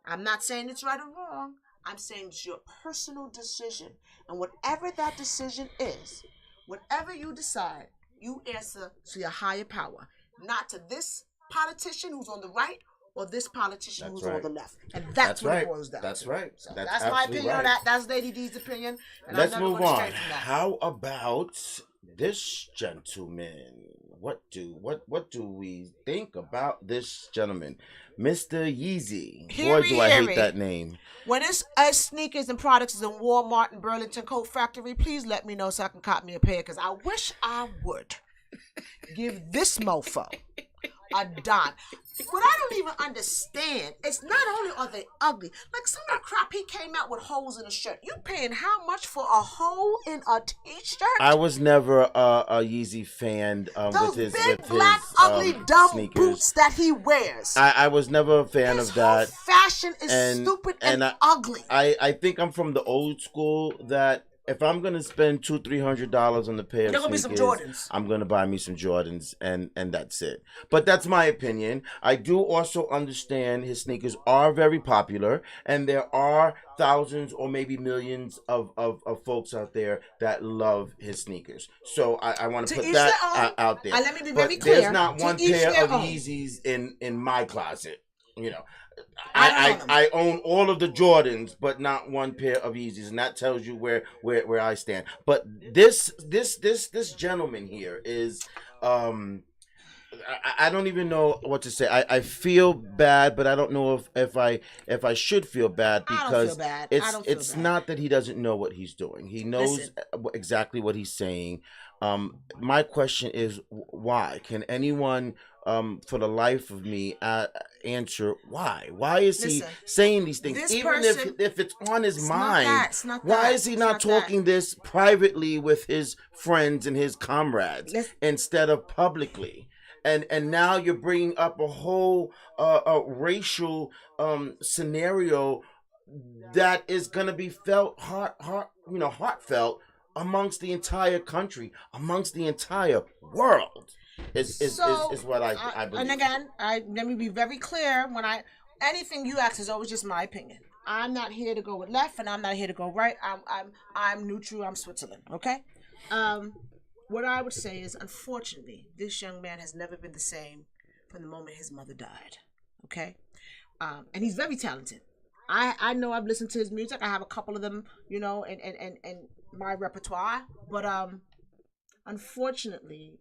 I'm not saying it's right or wrong. I'm saying it's your personal decision. And whatever that decision is, whatever you decide, you answer to your higher power, not to this politician who's on the right or this politician who's on the left. And that's what it boils down to. That's right. So that's my opinion on that. That's Lady D's opinion. And let's move on. How about this gentleman? What do we think about this gentleman? Mr. Yeezy. Boy, do I hate that name. When it's sneakers and products is in Walmart and Burlington Coat Factory, please let me know so I can cop me a pair, because I wish I would give this mofo a dime. What I don't even understand, it's not only are they ugly, like some of the crap he came out with holes in a shirt. You paying how much for a hole in a t-shirt? I was never a Yeezy fan Those with his big black ugly dumb sneakers. Boots that he wears. I was never a fan his of that. Fashion is stupid and ugly. I think I'm from the old school that if I'm gonna spend $200-300 on the pair of sneakers, some Jordans. I'm gonna buy me some Jordans, and that's it. But that's my opinion. I do also understand his sneakers are very popular, and there are thousands or maybe millions of folks out there that love his sneakers. So I want to put that out there. Let me be very clear. There's not one pair of Yeezys in my closet. You know, I own all of the Jordans, but not one pair of Yeezys, and that tells you where I stand. But this gentleman here is I don't even know what to say. I feel bad, but I don't know if I should feel bad, because it's not that he doesn't know what he's doing. He knows exactly what he's saying. My question is, why? Can anyone for the life of me answer why? Why is he saying these things? Even if it's on his mind, why is he not talking this privately with his friends and his comrades instead of publicly? And now you're bringing up a whole racial scenario that is going to be felt heartfelt amongst the entire country, amongst the entire world. Is what I believe. And again, let me be very clear. Anything you ask is always just my opinion. I'm not here to go with left, and I'm not here to go right. I'm neutral. I'm Switzerland. Okay. What I would say is, unfortunately, this young man has never been the same from the moment his mother died. Okay. And he's very talented. I know I've listened to his music. I have a couple of them, in my repertoire. But unfortunately,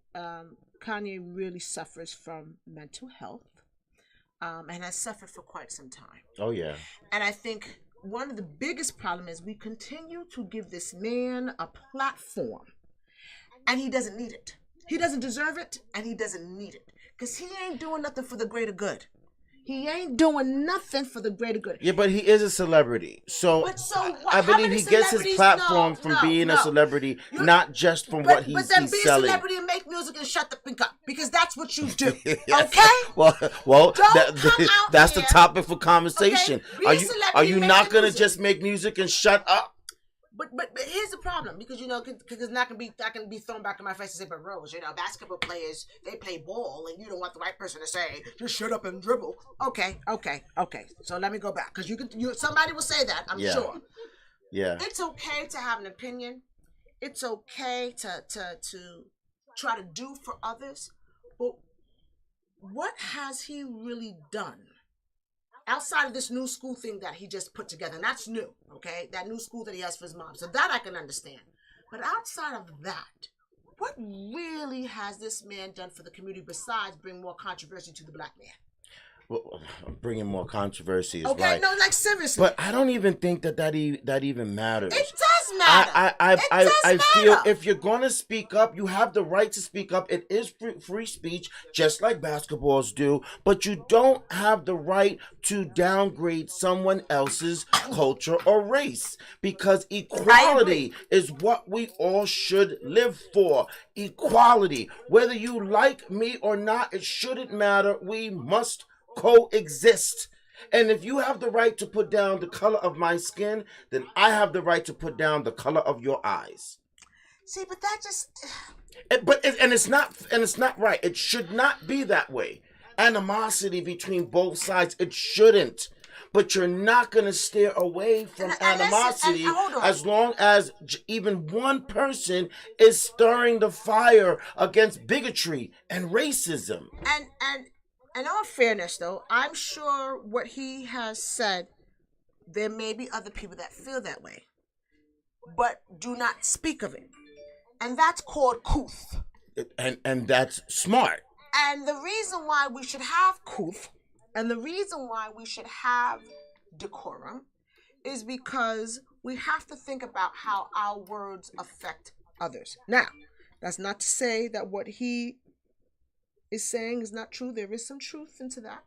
Kanye really suffers from mental health, and has suffered for quite some time. Oh, yeah. And I think one of the biggest problems is we continue to give this man a platform, and he doesn't need it. He doesn't deserve it, and he doesn't need it, because he ain't doing nothing for the greater good. He ain't doing nothing for the greater good. Yeah, but he is a celebrity. So I believe he gets his platform from being a celebrity, not just from what he's selling. But then be a celebrity and make music and shut the fuck up, because that's what you do. Okay? Well, that's the topic for conversation. Okay? Are you not going to just make music and shut up? But here's the problem, because because that can be thrown back in my face and say, but Rose, basketball players, they play ball, and you don't want the right person to say, just shut up and dribble. Okay. So let me go back, because somebody will say that, I'm sure. Yeah. It's okay to have an opinion. It's okay to try to do for others, but what has he really done? Outside of this new school thing that he just put together, and that's new, okay? That new school that he has for his mom. So that I can understand. But outside of that, what really has this man done for the community besides bring more controversy to the black man? well, bringing more controversy is Okay, right. no, like seriously. But I don't even think that even matters. It does matter. I It feel does matter. if you're gonna speak up, you have the right to speak up. It is free speech, just like basketballs do. But you don't have the right to downgrade someone else's culture or race, because equality is what we all should live for. Equality, whether you like me or not, it shouldn't matter. We must coexist. And if you have the right to put down the color of my skin, then I have the right to put down the color of your eyes. See, but that just And it's not right. It should not be that way. Animosity between both sides. It shouldn't. But you're not going to steer away from animosity as long as even one person is stirring the fire against bigotry and racism. And in all fairness, though, I'm sure what he has said, there may be other people that feel that way, but do not speak of it. And that's called couth. And that's smart. And the reason why we should have couth, and the reason why we should have decorum, is because we have to think about how our words affect others. Now, that's not to say that what he is saying is not true. There is some truth into that,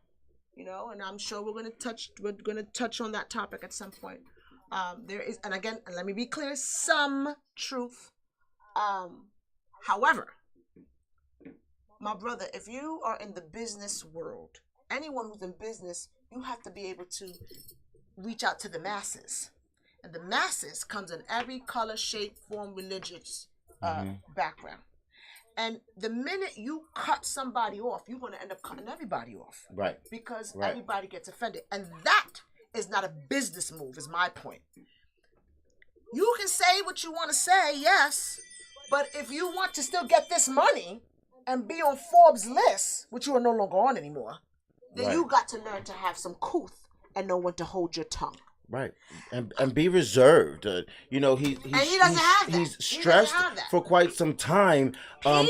and I'm sure we're going to touch on that topic at some point. There is, and again, let me be clear, some truth. However, my brother, if you are in the business world, anyone who's in business, you have to be able to reach out to the masses. And the masses comes in every color, shape, form, religious background. And the minute you cut somebody off, you're going to end up cutting everybody off. Right. Because everybody gets offended. And that is not a business move, is my point. You can say what you want to say, yes. But if you want to still get this money and be on Forbes' list, which you are no longer on anymore, then you got to learn to have some couth and know when to hold your tongue. Right, and be reserved. He doesn't have that. He's stressed for quite some time of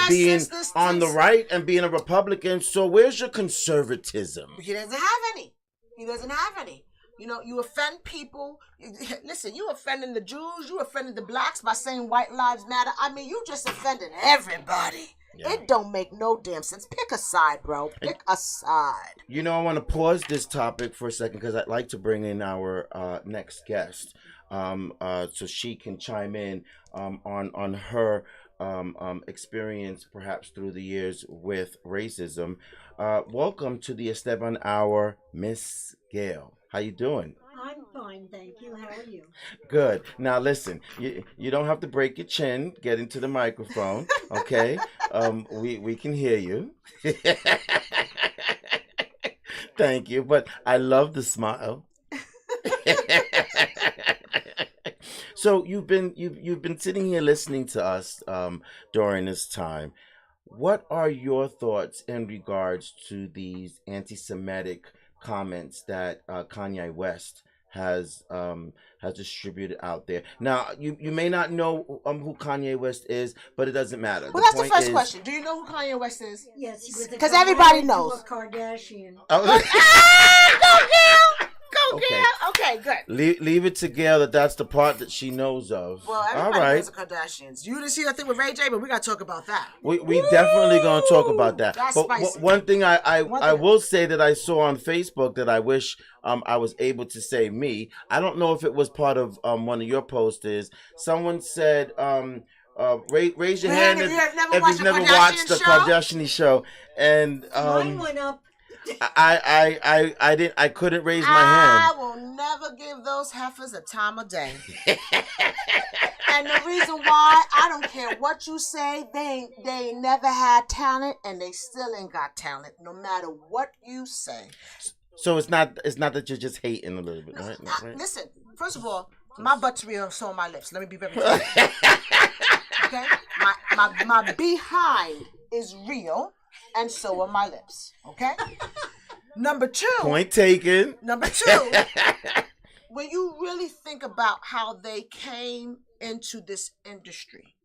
being on the since right and being a Republican. So where's your conservatism? He doesn't have any. You offend people. Listen, you offending the Jews, you offending the blacks by saying white lives matter. I mean, you just offending everybody. Yeah. It don't make no damn sense. Pick a side, bro. Pick a side. I want to pause this topic for a second because I'd like to bring in our next guest so she can chime in on her experience perhaps through the years with racism. Welcome to the Esteban Hour, Miss Gail. How you doing? I'm fine, thank you. How are you? Good. Now listen, you don't have to break your chin. Get into the microphone, okay? We can hear you. Thank you, but I love the smile. So you've been sitting here listening to us during this time. What are your thoughts in regards to these anti-Semitic comments that Kanye West has distributed out there? Now, you may not know who Kanye West is, but it doesn't matter. Well, that's the first question. Do you know who Kanye West is? Yes, he was because everybody knows. A Kardashian. Oh. Go, Gail! Go, Gail! Okay, good. Leave it to Gail that's the part that she knows of. Well, everybody knows the Kardashians. You didn't see that thing with Ray J, but we got to talk about that. We definitely going to talk about that. That's but spicy. One thing I will say that I saw on Facebook that I wish I was able to say me. I don't know if it was part of one of your posts. Is someone said raise your hand if you've never watched the Kardashian show. And mine went up. I couldn't raise my hand. I will never give those heifers a time of day. And the reason why, I don't care what you say, they ain't never had talent, and they still ain't got talent, no matter what you say. So it's not that you're just hating a little bit, right? Listen, first of all, my butt's real, so are my lips. Let me be very clear. Okay? My behind is real, and so are my lips. Okay? Number two. Point taken. Number two. When you really think about how they came into this industry,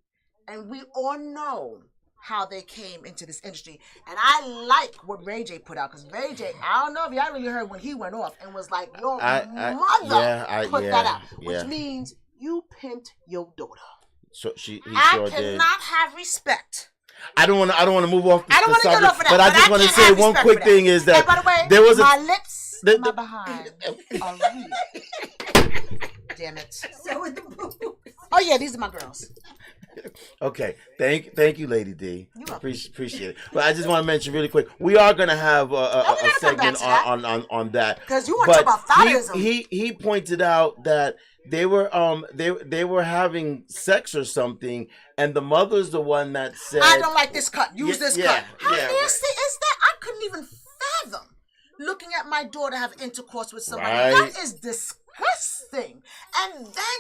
and we all know how they came into this industry. And I like what Ray J put out, because Ray J, I don't know if y'all really heard when he went off and was like, your mother put that out, which means you pimped your daughter. So he I sure did. cannot have respect. I don't want to move off the I don't want to get off of that, but I just want to say one quick thing is that and by the way, there was my lips, my behind are real. Damn it. So with the boobs. Oh yeah, these are my girls. Okay, thank you, Lady D. You're welcome. Appreciate it. But I just want to mention really quick, we are gonna have a segment on that because you want to talk about fatherism. He pointed out that they were having sex or something, and the mother's the one that said, "I don't like this cut. Use this cut." How nasty is that? I couldn't even fathom looking at my daughter have intercourse with somebody. That is disgusting. And then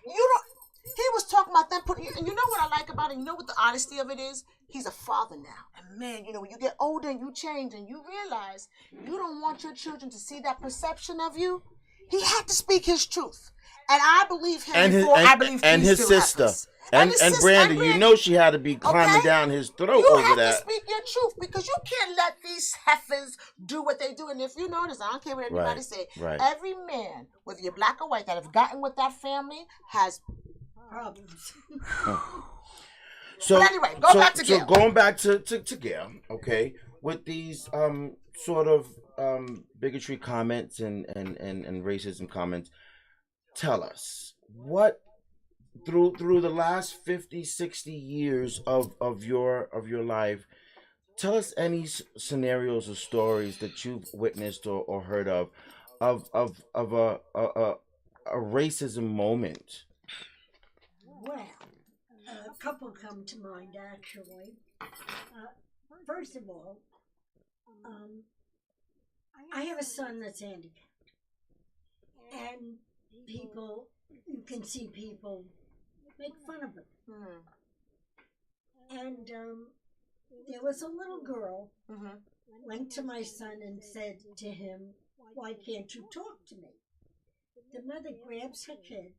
you don't. He was talking about them putting, and you know what I like about it? You know what the honesty of it is? He's a father now. And man, when you get older and you change and you realize you don't want your children to see that perception of you, he had to speak his truth. And I believe him I believe and his sister. And Brandon, you know she had to be climbing down his throat over that. You have to speak your truth, because you can't let these heifers do what they do. And if you notice, I don't care what anybody say, every man, whether you're black or white, that have gotten with that family has problems. But anyway, back to Gail. So going back to Gail, okay, with these sort of bigotry comments and racism comments, tell us what through the last 50, 60 years of your life, tell us any scenarios or stories that you've witnessed or heard of a racism moment. Well, a couple come to mind, actually. First of all, I have a son that's handicapped. And you can see people make fun of him. And there was a little girl went to my son and said to him, "Why can't you talk to me?" The mother grabs her kid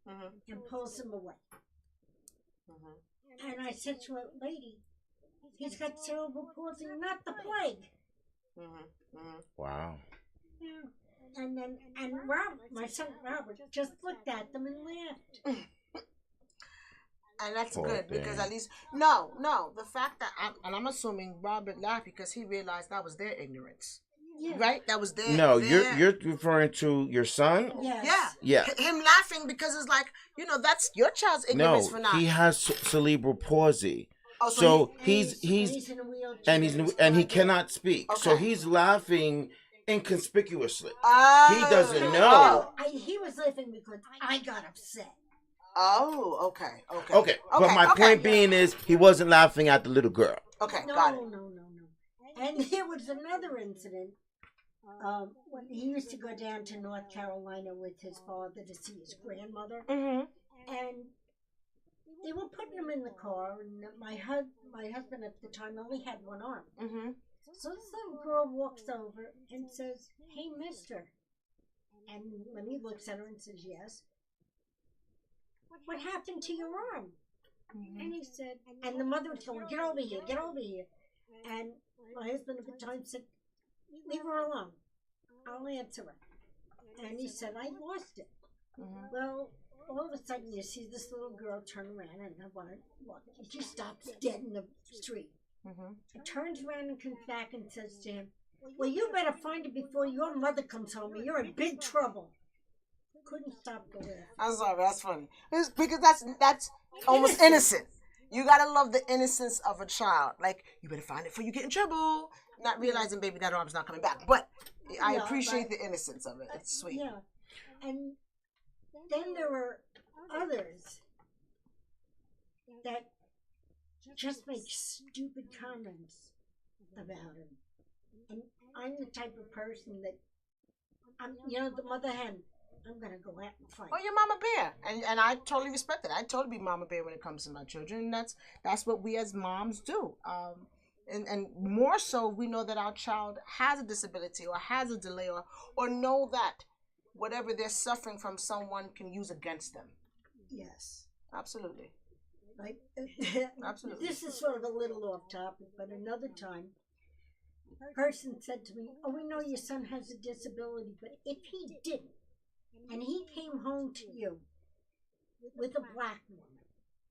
and pulls him away. And I said to her, "Lady, he's got cerebral palsy, not the plague." Wow. Yeah. And my son Robert, just looked at them and laughed. And that's good, because at least no, the fact that I'm assuming Robert laughed because he realized that was their ignorance. Yeah. Right? That was their. No, you're referring to your son? Yes. Yeah. Him laughing because it's like, that's your child's ignorance for not. He has cerebral palsy. Oh, so he's in a wheelchair. and he cannot speak. Okay. So he's laughing inconspicuously. He doesn't know. He was laughing because I got upset. Oh, okay. But my point being is, he wasn't laughing at the little girl. Okay, no, got it. No. And there was another incident. When he used to go down to North Carolina with his father to see his grandmother, and they were putting him in the car. And my husband at the time only had one arm. So this little girl walks over and says, "Hey, mister." And when he looks at her and says, "Yes." "What happened to your arm?" And he said, and the mother was going, "Get over here, get over here." And my husband at the time said, "Leave her alone. I'll answer her." And he said, "I lost it." Well, all of a sudden you see this little girl turn around, and I want to look. She stops dead in the street. She turns around and comes back and says to him, "Well, you better find it before your mother comes home, or you're in big trouble." Couldn't stop the laugh. I'm sorry, that's funny. It's because that's almost innocent. You gotta love the innocence of a child. Like, you better find it before you get in trouble. Not realizing, baby, that arm's not coming back. But I appreciate the innocence of it. It's sweet. Yeah. And then there were others that just make stupid comments about him. And I'm the type of person that the mother hen, I'm going to go out and fight. Oh, you're Mama Bear. And I totally respect it. I totally be Mama Bear when it comes to my children. And that's what we as moms do. And more so, we know that our child has a disability or has a delay or know that whatever they're suffering from, someone can use against them. Yes. Absolutely. Like, Absolutely. this is sort of a little off topic, but another time, a person said to me, "Oh, we know your son has a disability, but if he didn't, and he came home to you with a black woman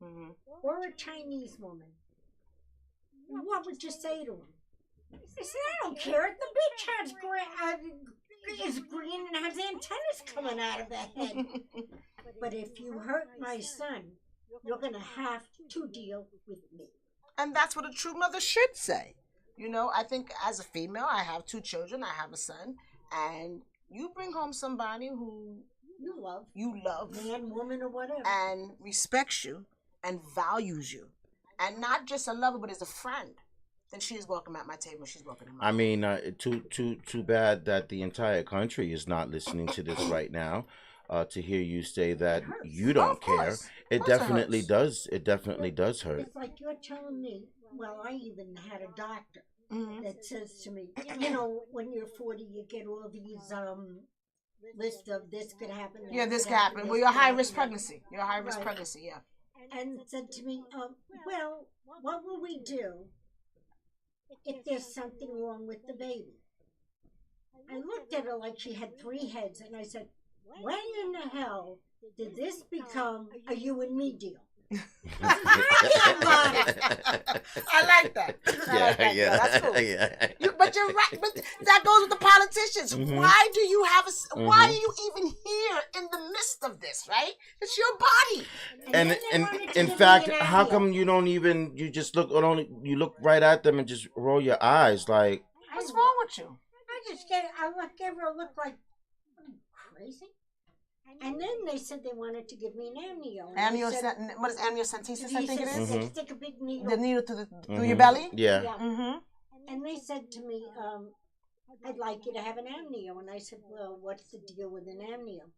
Mm-hmm. or a Chinese woman, what would you say to him?" I said, "I don't care. The bitch is green and has antennas coming out of her head. But if you hurt my son, you're going to have to deal with me." And that's what a true mother should say. You know, I think as a female, I have two children, I have a son, and you bring home somebody who You love, man, woman, or whatever. and respects you and values you, and not just a lover, but as a friend, then she is welcome at my table. She's welcome at my I table. mean, too bad that the entire country is not listening to this right now. To hear you say that you Oh, don't of care, course. it Of course definitely hurts. does. It definitely does hurt. It's like you're telling me, well, I even had a doctor Mm-hmm. that says to me, you know, when you're 40, you get all these list of this could happen. Yeah, this could could happen. Well, this you're could high happen, risk that- pregnancy. You're high risk Right. pregnancy, yeah. And said to me, well, what will we do if there's something wrong with the baby? I looked at her like she had three heads, and I said, when in the hell did this become a you and me deal? I like that. I like that. Yeah, That's cool. yeah. But you're right. But that goes with the politicians. Mhm. Why do you have why Mhm. are you even here in the midst of this? Right? It's your body. And then they in wanted to in give me fact, an how amnio. come you don't even you look right at them and just roll your eyes like What's wrong with you? I gave her a look like, "What, are you crazy?" And then they said they wanted to give me an amnio. And I said, What is amniocentesis? I he think it said, is. Mhm. stick a big needle. The needle through Mhm. your belly. Yeah. Mm-hmm. And they said to me, I'd like you to have an amnio. And I said, well, what's the deal with an amnio?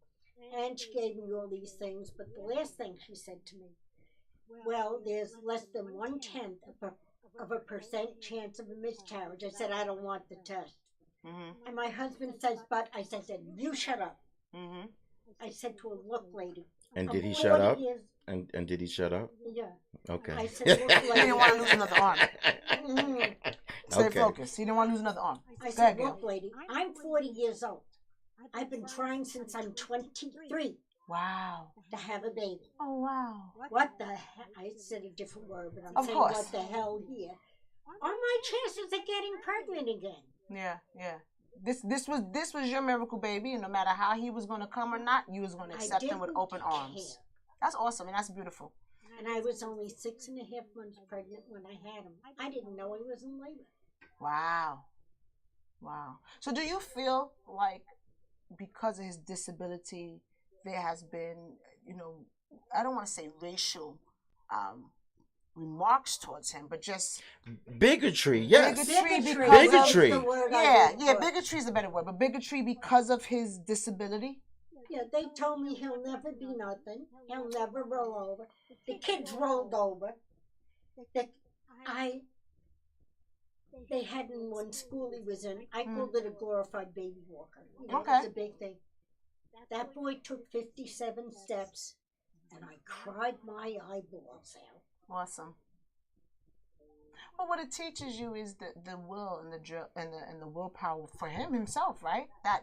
And she gave me all these things. But the last thing she said to me, well, there's less than 1/10 of a percent chance of a miscarriage. I said, I don't want the test. Mm-hmm. And my husband says, but I said, you shut up. Mm-hmm. I said to her, look, lady. And I'm did he 40 shut up? years- And did he shut up? Yeah. Okay. I said, look, He didn't want to lose another arm. Mm. Stay Okay. focused. He didn't want to lose another arm. I Go ahead, said, look, Gail. lady, I'm 40 years old. I've been trying since I'm 23 Wow. to have a baby. Oh wow. What the hell? I said a different word, but I'm Of saying course. what the hell here. Are my chances of getting pregnant again? Yeah, yeah. This was your miracle baby, and no matter how he was going to come or not, you was going to I accept him with didn't open arms. care. That's awesome, and that's beautiful. And I was only 6.5 months pregnant when I had him. I didn't know I was in labor. Wow. Wow. So do you feel like because of his disability, there has been, I don't want to say racial remarks towards him, but just Bigotry, yes. Bigotry because Bigotry. Is the word I yeah, look yeah, for. bigotry is a better word, but bigotry because of his disability. Yeah, they told me he'll never be nothing. He'll never roll over. The kids rolled over. They had in one school he was in. I called it a glorified baby walker. It was a big thing. That boy took 57 steps, and I cried my eyeballs out. Awesome. Well, what it teaches you is the will and the willpower for him himself, right? That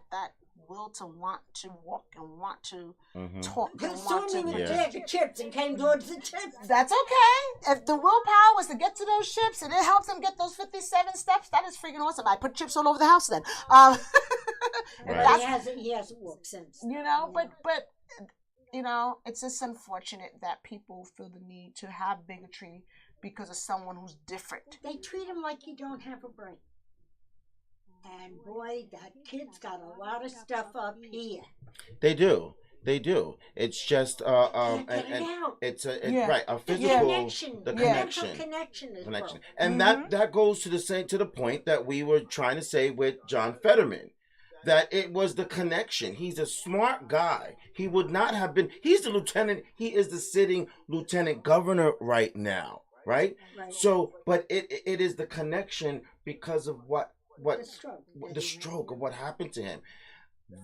will to want to walk and want to talk and want to. Consuming a bag of chips and came towards the chips. That's okay. If the willpower was to get to those chips and it helps him get those 57 steps, that is freaking awesome. I put chips all over the house then. Right. He hasn't walked since. But it's just unfortunate that people feel the need to have bigotry because of someone who's different. They treat him like he don't have a brain. And boy, that kid's got a lot of stuff up here. They do. It's just Can't get it out. it's Yeah. right, a The physical connection. the The connection. mental connection is broken. And that goes to the point that we were trying to say with John Fetterman. That it was the connection. He's a smart guy. He would not have been. He's the lieutenant. He is the sitting lieutenant governor right now, right? Right. So, but it is the connection because of The stroke. the stroke of what happened to him.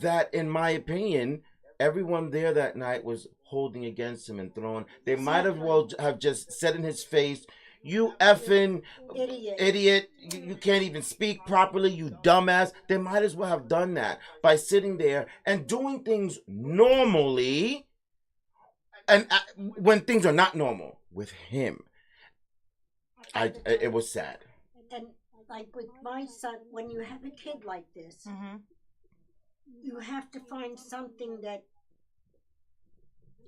That, in my opinion, everyone there that night was holding against him and throwing. They might as Exactly. well have just said in his face, "You effing Idiot. idiot! You can't even speak properly, you dumbass." They might as well have done that by sitting there and doing things normally, and when things are not normal with him. It was sad. And like with my son, when you have a kid like this, you have to find something that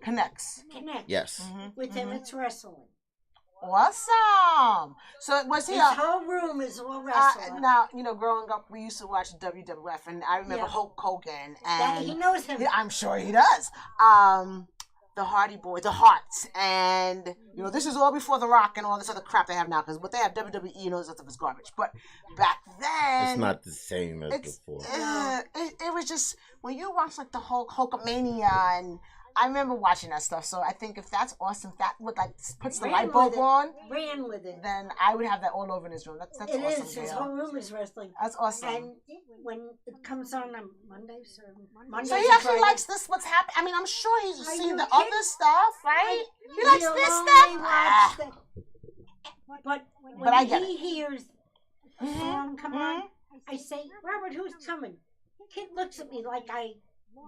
Connects. connects. Yes. With him. It's wrestling. Awesome. So was he? His whole room is all wrestling. Now growing up, we used to watch WWF, and I remember Hulk Hogan, and he knows him. I'm sure he does. The Hardy Boys, the Hearts, and this is all before The Rock and all this other crap they have now. Because what they have WWE, this stuff is garbage. But back then, it's not the same as before. It was just when you watch like the Hulkamania, and I remember watching that stuff. So I think if that's awesome, that would puts the light bulb on. Ran with it. Then I would have that all over in his room. That's it awesome. Is. His whole room is wrestling. That's awesome. And when it comes on Mondays or Mondays, so he actually likes this. What's happening? I mean, I'm sure he's seen the other stuff, right? He likes this stuff. But I get he hears a song come on, I say, "Robert, who's coming?" Kid looks at me like I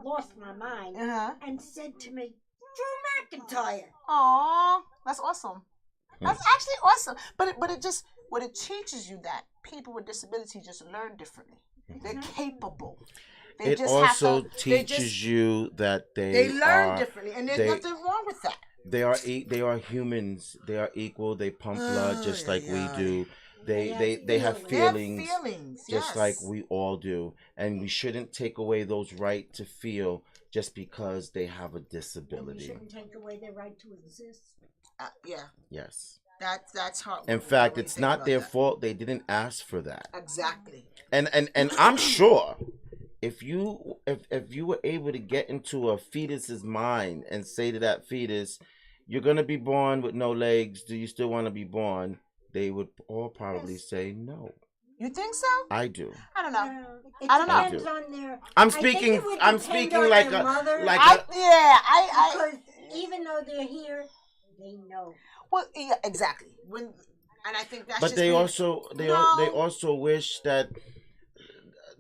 lost my mind and said to me, "Drew McIntyre." Aww, that's awesome. That's actually awesome. But it just what it teaches you that people with disabilities just learn differently. They're capable. They it just also teaches you that they learn differently, and there's nothing wrong with that. They are humans. They are equal. They pump blood just like we do. They have feelings, just like we all do, and we shouldn't take away those right to feel just because they have a disability. We shouldn't take away their right to exist. Yes. That's hard. In fact, it's not their fault. They didn't ask for that. Exactly. And I'm sure if you were able to get into a fetus's mind and say to that fetus, "You're gonna be born with no legs. Do you still want to be born?" They would all probably say no. You think so? I do. I don't know. I don't know. Depends on their. I'm speaking like a mother. Because even though they're here, they know. Well, yeah, exactly. And I think that's. But they also wish that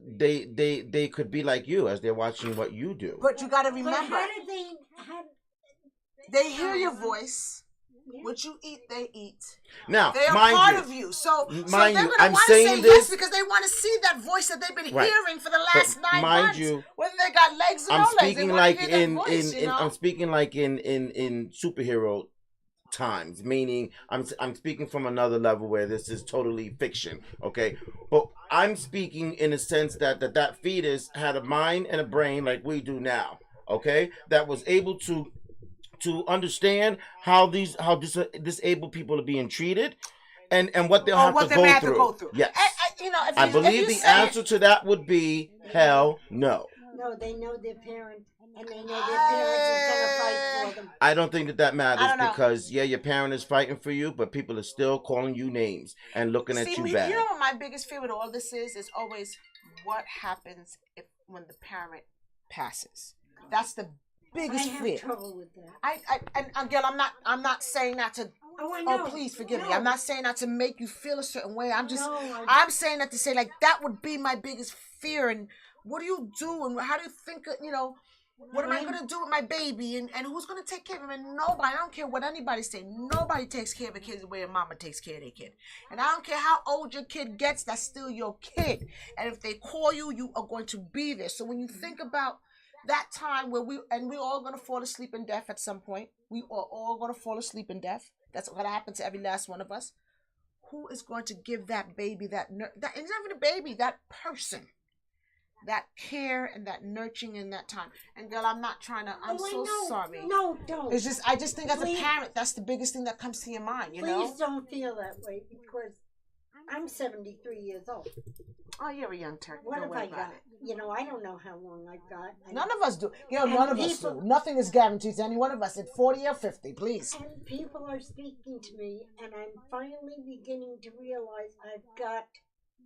they could be like you as they're watching what you do. But you got to remember. But how did they hear your voice. What you eat, they eat. Now, they are part of you. So they're going to want to say yes because they want to see that voice that they've been hearing for the last 9 months. Whether they got legs or no legs. I'm speaking like in superhero times, meaning I'm speaking from another level where this is totally fiction, okay? But I'm speaking in a sense that fetus had a mind and a brain like we do now, okay? That was able to understand how disabled people are being treated and what they'll have to go through. Yes. I believe the answer to that would be hell no. No, they know their parents, and they know their parents are going to fight for them. I don't think that matters because, your parent is fighting for you, but people are still calling you names and looking at you bad. You know what my biggest fear with all this is always what happens when the parent passes. That's the biggest fear. Trouble with that. And again, I'm not saying that to. Oh, please forgive me. I'm not saying that to make you feel a certain way. I'm I'm saying that to say that would be my biggest fear. And what do you do? And how do you think? What am I going to do with my baby? And who's going to take care of him? And nobody. I don't care what anybody say. Nobody takes care of a kid the way a mama takes care of their kid. And I don't care how old your kid gets. That's still your kid. And if they call you, you are going to be there. So when you think about that time where we're all going to fall asleep in death at some point. We are all going to fall asleep in death. That's going to happen to every last one of us. Who is going to give that baby that it's not even a baby, that person, that care and that nurturing in that time? And girl, I'm not trying to. I'm sorry. No, don't. It's just I just think as a parent, that's the biggest thing that comes to your mind. Please don't feel that way because I'm 73 years old. Oh, you're a young turkey. What have I got? I don't know how long I've got. None of us do. None of us do. Nothing is guaranteed to any one of us at 40 or 50, please. And people are speaking to me, and I'm finally beginning to realize I've got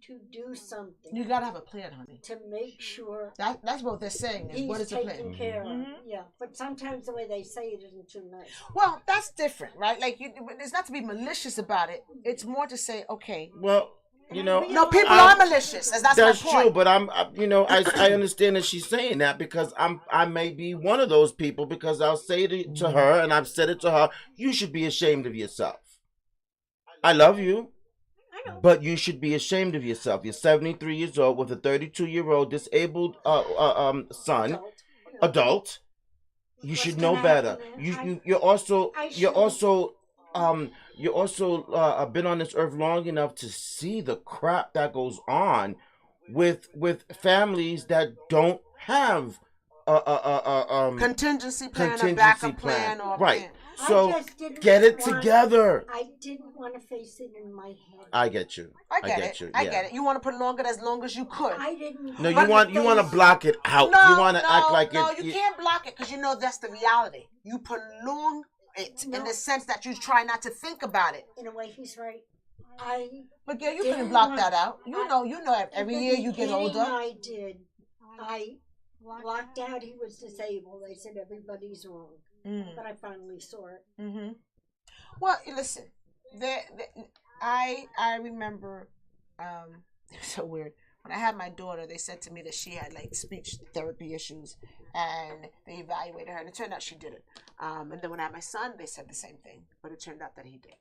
to do something. You gotta have a plan, honey. To make sure that's what they're saying. Is what he's is the plan? taken care of. Yeah, but sometimes the way they say it isn't too nice. Well, that's different, right? Like, it's not to be malicious about it. It's more to say, okay. Well, no, people are malicious. That's my point. True, but I understand that she's saying that because I may be one of those people, because I'll say to her, and I've said it to her, you should be ashamed of yourself. I love you, but you should be ashamed of yourself. You're 73 years old with a 32-year-old disabled son, adult. You should know better. You're also been on this earth long enough to see the crap that goes on with families that don't have contingency plan, a backup plan, or right. Plan. So get it together. I didn't want to face it in my head. I get you. I get it. You want to prolong it as long as you could. I didn't. No, you want to block it out. No, you want to act like it. No, you can't block it, because you know that's the reality. You prolong it in the sense that you try not to think about it. In a way, he's right. But girl, you couldn't block that out. You know. Every year you get older. I did. I blocked out he was disabled. They said everybody's wrong. But I finally saw it. Well, listen, I remember, it's so weird. When I had my daughter, they said to me that she had like speech therapy issues, and they evaluated her, and it turned out she didn't. And then when I had my son, they said the same thing, but it turned out that he did.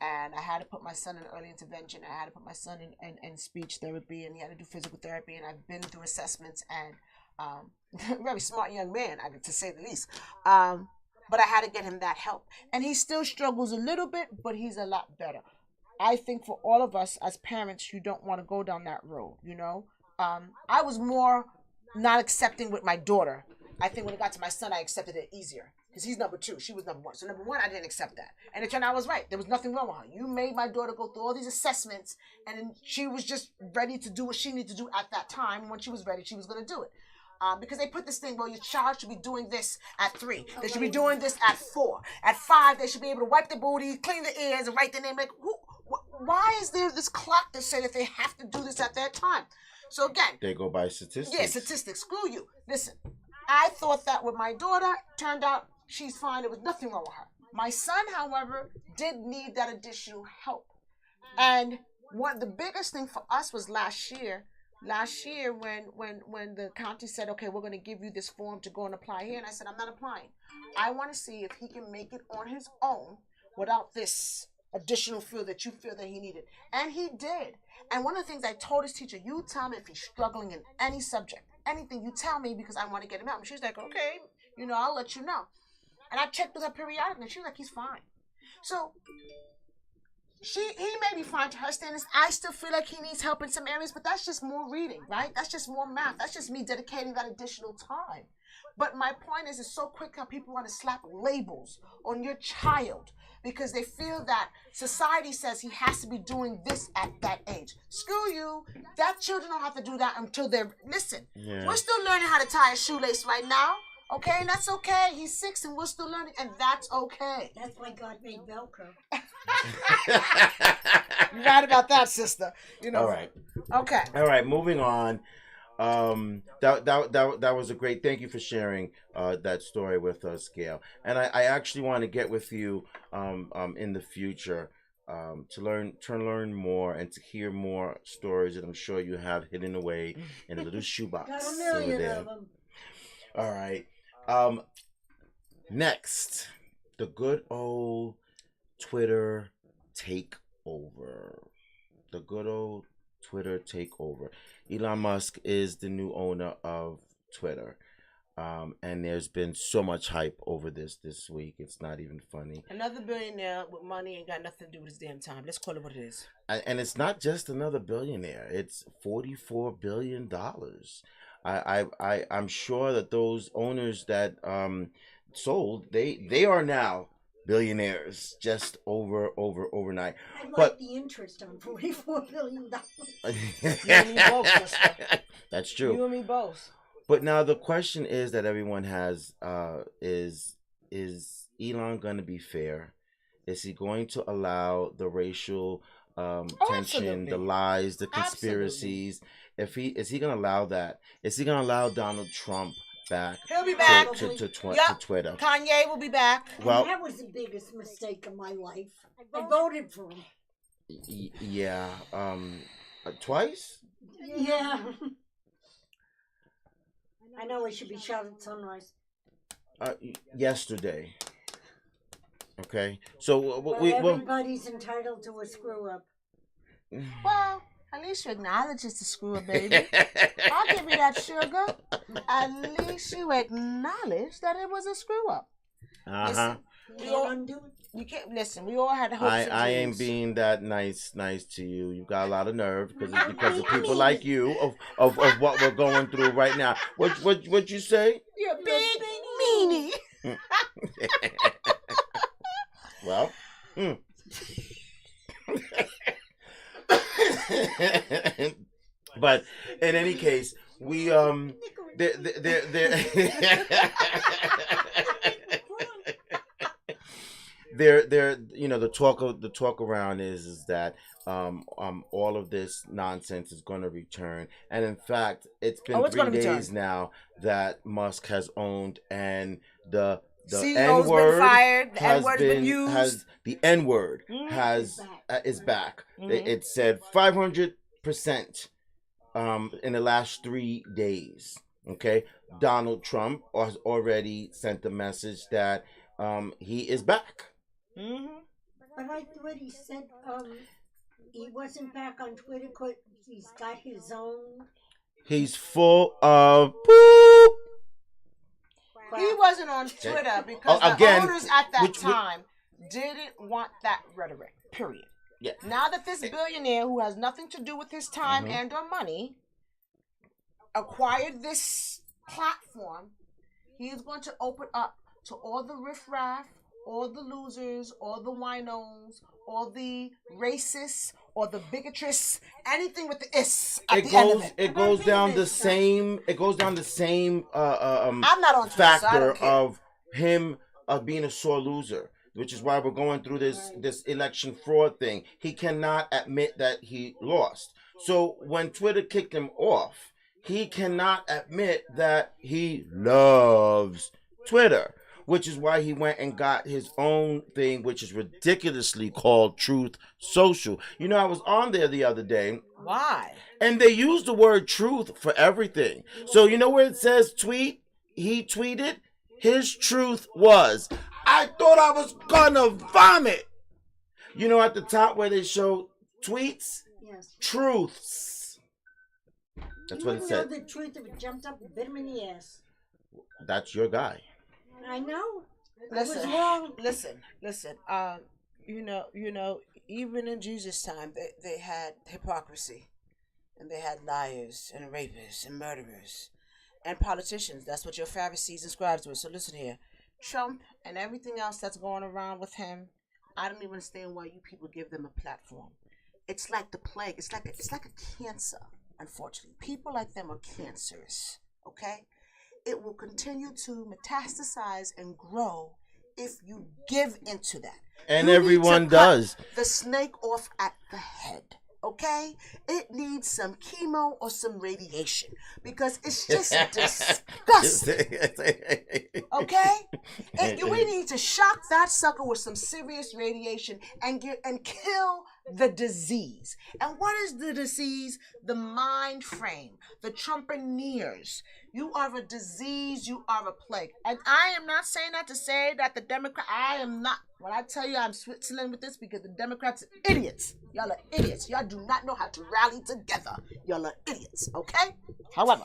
And I had to put my son in early intervention. I had to put my son in speech therapy, and he had to do physical therapy, and I've been through assessments, and very smart young man, to say the least. But I had to get him that help. And he still struggles a little bit, but he's a lot better. I think for all of us as parents, you don't want to go down that road, I was more not accepting with my daughter. I think when it got to my son, I accepted it easier, because he's number 2. She was number 1. So number 1, I didn't accept that. And it turned out I was right. There was nothing wrong with her. You made my daughter go through all these assessments, and she was just ready to do what she needed to do at that time. When she was ready, she was going to do it. Because they put this thing, well, your child should be doing this at 3. They should be doing this at 4. At 5, they should be able to wipe the booty, clean the ears, and write their name. Like, why is there this clock that says that they have to do this at that time? So again, they go by statistics. Yeah, statistics. Screw you. Listen, I thought that with my daughter. Turned out she's fine. There was nothing wrong with her. My son, however, did need that additional help. And the biggest thing for us was last year when the county said, okay, we're going to give you this form to go and apply here. And I said, I'm not applying. I want to see if he can make it on his own without this additional feel that you feel that he needed. And he did. And one of the things I told his teacher, you tell me if he's struggling in any subject, anything, you tell me, because I want to get him out. And she's like, okay, I'll let you know. And I checked with her periodically, and she was like, he's fine. So he may be fine to her standards. I still feel like he needs help in some areas, but that's just more reading, right? That's just more math. That's just me dedicating that additional time. But my point is, it's so quick how people want to slap labels on your child because they feel that society says he has to be doing this at that age. Screw you. That children don't have to do that until they're, listen, we're still learning how to tie a shoelace right now. Okay, and that's okay. He's 6 and we're still learning, and that's okay. That's why God made Velcro. You're right about that, sister. All right. Okay. All right, moving on. That was a great. Thank you for sharing that story with us, Gail. And I actually want to get with you in the future to learn more and to hear more stories that I'm sure you have hidden away in a little shoebox. Got a million of them. All right. Next, the good old Twitter takeover. The good old Twitter takeover. Elon Musk is the new owner of Twitter. And there's been so much hype over this week. It's not even funny. Another billionaire with money ain't got nothing to do with his damn time. Let's call it what it is. And it's not just another billionaire. It's $44 billion. I'm sure that those owners that sold, they are now billionaires just overnight. I'd like the interest on $44 billion. You and me both, sister. That's true. You and me both. But now the question is that everyone has is Elon going to be fair? Is he going to allow the racial Oh, tension, the absolutely. lies, the Absolutely. conspiracies. If he is he gonna allow that? Is he gonna allow Donald Trump back He'll be back. Probably. to Yup. Twitter? Kanye will be back. And Well, that was the biggest mistake of my life. I voted for him. yeah, twice. Yeah. I know I should be shot at sunrise. Yesterday. Okay, so But everybody's entitled to a screw up. Well, at least you acknowledge it's a screw up, baby. I'll give you that, sugar. At least you acknowledge that it was a screw up. Uh-huh. Listen, we all Undo it. you can't listen. We all had hopes and I dreams. ain't being that nice to you. You got a lot of nerve because of people like you of what we're going through right now. What you say? You're a big meanie. Well, but in any case, we there you know the talk around is that all of this nonsense is going to return, and in fact it's been Oh, it's 3 gonna return. days now that Musk has owned, and the CEO's N word been fired. The N has word's been been used. has the N word Is back. is back. Mhm. It said 500% in the last 3 days. Okay, Donald Trump has already sent a message that he is back. Mm-hmm. But I thought he said he wasn't back on Twitter because he's got his own. He's full of poop. He wasn't on Twitter because again, the owners at that which- time didn't want that rhetoric. Period. Yeah. Now that this billionaire who has nothing to do with his time and or money acquired this platform, he is going to open up to all the riffraff, all the losers, all the winos, all the racists, or the bigotrists, anything with the is at the end of it. It goes down the same. It goes down the same. I'm not on Twitter, so I factor don't care. of him being a sore loser, which is why we're going through this election fraud thing. He cannot admit that he lost. So when Twitter kicked him off, he cannot admit that he loves Twitter, which is why he went and got his own thing, which is ridiculously called Truth Social. You know, I was on there the other day. Why? And they use the word truth for everything. So you know where it says tweet? He tweeted, his truth was, I thought I was gonna vomit. You know, at the top where they show tweets, Yes. truths. That's You what it wouldn't said. know the truth if it jumped up and bit him in the ass. That's your guy. I know. Listen, I was wrong. listen. You know, even in Jesus' time, they had hypocrisy, and they had liars and rapists and murderers, and politicians. That's what your Pharisees and scribes were. So listen here, Trump and everything else that's going around with him. I don't even understand why you people give them a platform. It's like the plague. It's like a cancer. Unfortunately, people like them are cancerous. Okay. It will continue to metastasize and grow if you give into that. And You need to everyone cut does. the snake off at the head. Okay? It needs some chemo or some radiation because it's just disgusting. Okay? We need to shock that sucker with some serious radiation and kill the disease. And what is the disease? The mind frame, the Trumpineers. You are a disease. You are a plague. And I am not saying that to say that the Democrat. I am not. When I tell you I'm Switzerland with this, because the Democrats are idiots. Y'all are idiots. Y'all do not know how to rally together. Y'all are idiots. Okay. However,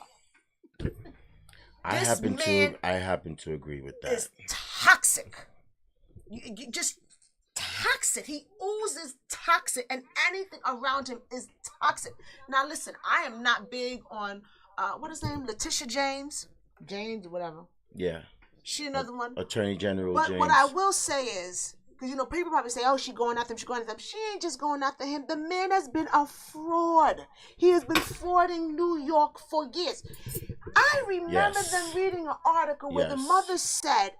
I happen to agree with that. is toxic. You just toxic. He oozes toxic, and anything around him is toxic. Now listen, I am not big on what is her name? Letitia James, whatever. Yeah. She another one. Attorney General But James. what I will say is, because people probably say, "Oh, she going after him. She going after him." She ain't just going after him. The man has been a fraud. He has been frauding New York for years. I remember them reading an article where the mother said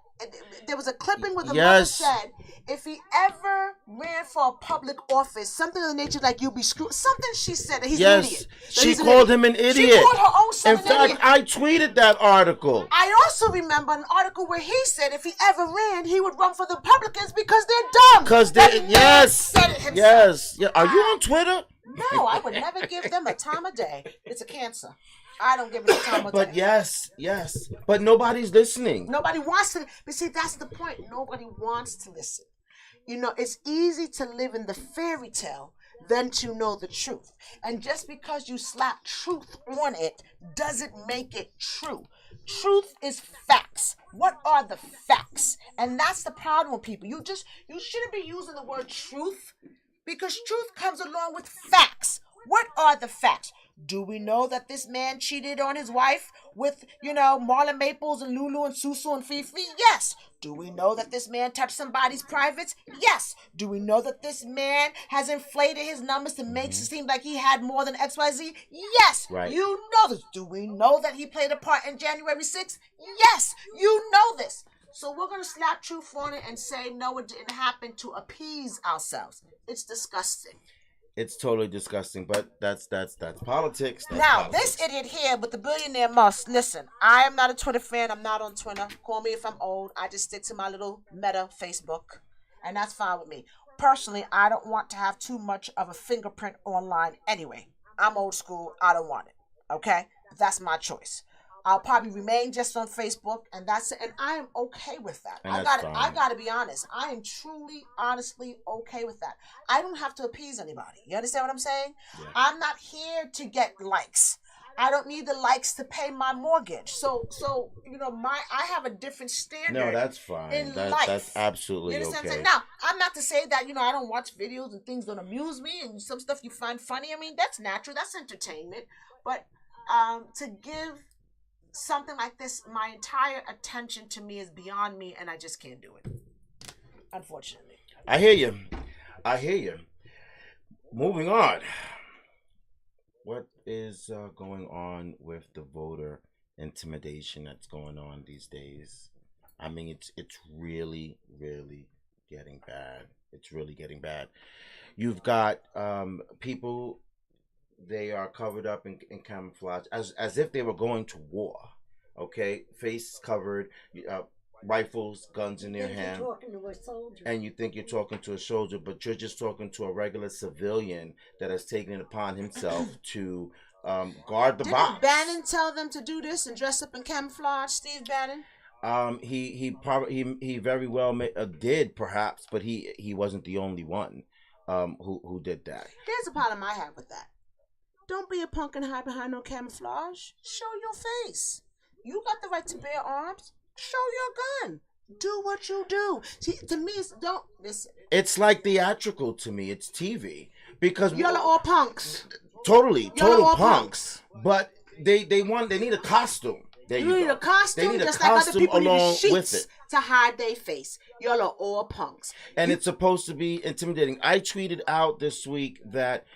there was a clipping where the mother Yes. said, if he ever ran for a public office, something of the nature like you'll be screwed. Something she said that he's an Yes. idiot. She called him an She idiot. called her own son In an fact, idiot. I tweeted that article. I also remember an article where he said if he ever ran, he would run for the Republicans because they're dumb. Because they, yes, said it himself. yes. Yeah. Are you on Twitter? No, I would never give them a time of day. It's a cancer. I don't give it a time of day. But yes, yes. But nobody's listening. Nobody wants to. But see, that's the point. Nobody wants to listen. You know, it's easy to live in the fairy tale than to know the truth. And just because you slap truth on it doesn't make it true. Truth is facts. What are the facts? And that's the problem with people. You shouldn't be using the word truth because truth comes along with facts. What are the facts? Do we know that this man cheated on his wife with, Marlon Maples and Lulu and Susu and Fifi? Yes. Do we know that this man touched somebody's privates? Yes. Do we know that this man has inflated his numbers to make it seem like he had more than XYZ? Yes. Right. You know this. Do we know that he played a part in January 6th? Yes. You know this. So we're going to slap truth on it and say, no, it didn't happen to appease ourselves. It's disgusting. It's totally disgusting, but that's politics. That's now, politics. this idiot here with the billionaire Musk, listen, I am not a Twitter fan. I'm not on Twitter. Call me if I'm old. I just stick to my little meta Facebook, and that's fine with me. Personally, I don't want to have too much of a fingerprint online anyway. I'm old school. I don't want it. Okay? That's my choice. I'll probably remain just on Facebook, and that's it. And I am okay with that. And I got to be honest. I am truly, honestly okay with that. I don't have to appease anybody. You understand what I'm saying? Yeah. I'm not here to get likes. I don't need the likes to pay my mortgage. So I have a different standard. No, that's fine. That's absolutely okay. What I'm saying? Now, I'm not to say that I don't watch videos and things don't amuse me and some stuff you find funny. I mean, that's natural. That's entertainment. But to give something like this, my entire attention to me is beyond me, and I just can't do it. Unfortunately. I hear you. Moving on. What is going on with the voter intimidation that's going on these days? I mean, it's really, really getting bad. It's really getting bad. You've got people. They are covered up in camouflage as if they were going to war. Okay, face covered, rifles, guns in their hand. You're talking to a soldier. And you think you're talking to a soldier, but you're just talking to a regular civilian that has taken it upon himself to guard the box. Didn't Bannon tell them to do this and dress up in camouflage, Steve Bannon? He very well did perhaps, but he wasn't the only one who did that. Here's the problem I have with that. Don't be a punk and hide behind no camouflage. Show your face. You got the right to bear arms. Show your gun. Do what you do. See, to me, don't listen. It's like theatrical to me. It's TV because y'all are all punks. Total all punks. But they need a costume. You need a costume. They need just a costume like other people along need sheets with it to hide their face. Y'all are all punks. And it's supposed to be intimidating. I tweeted out this week that,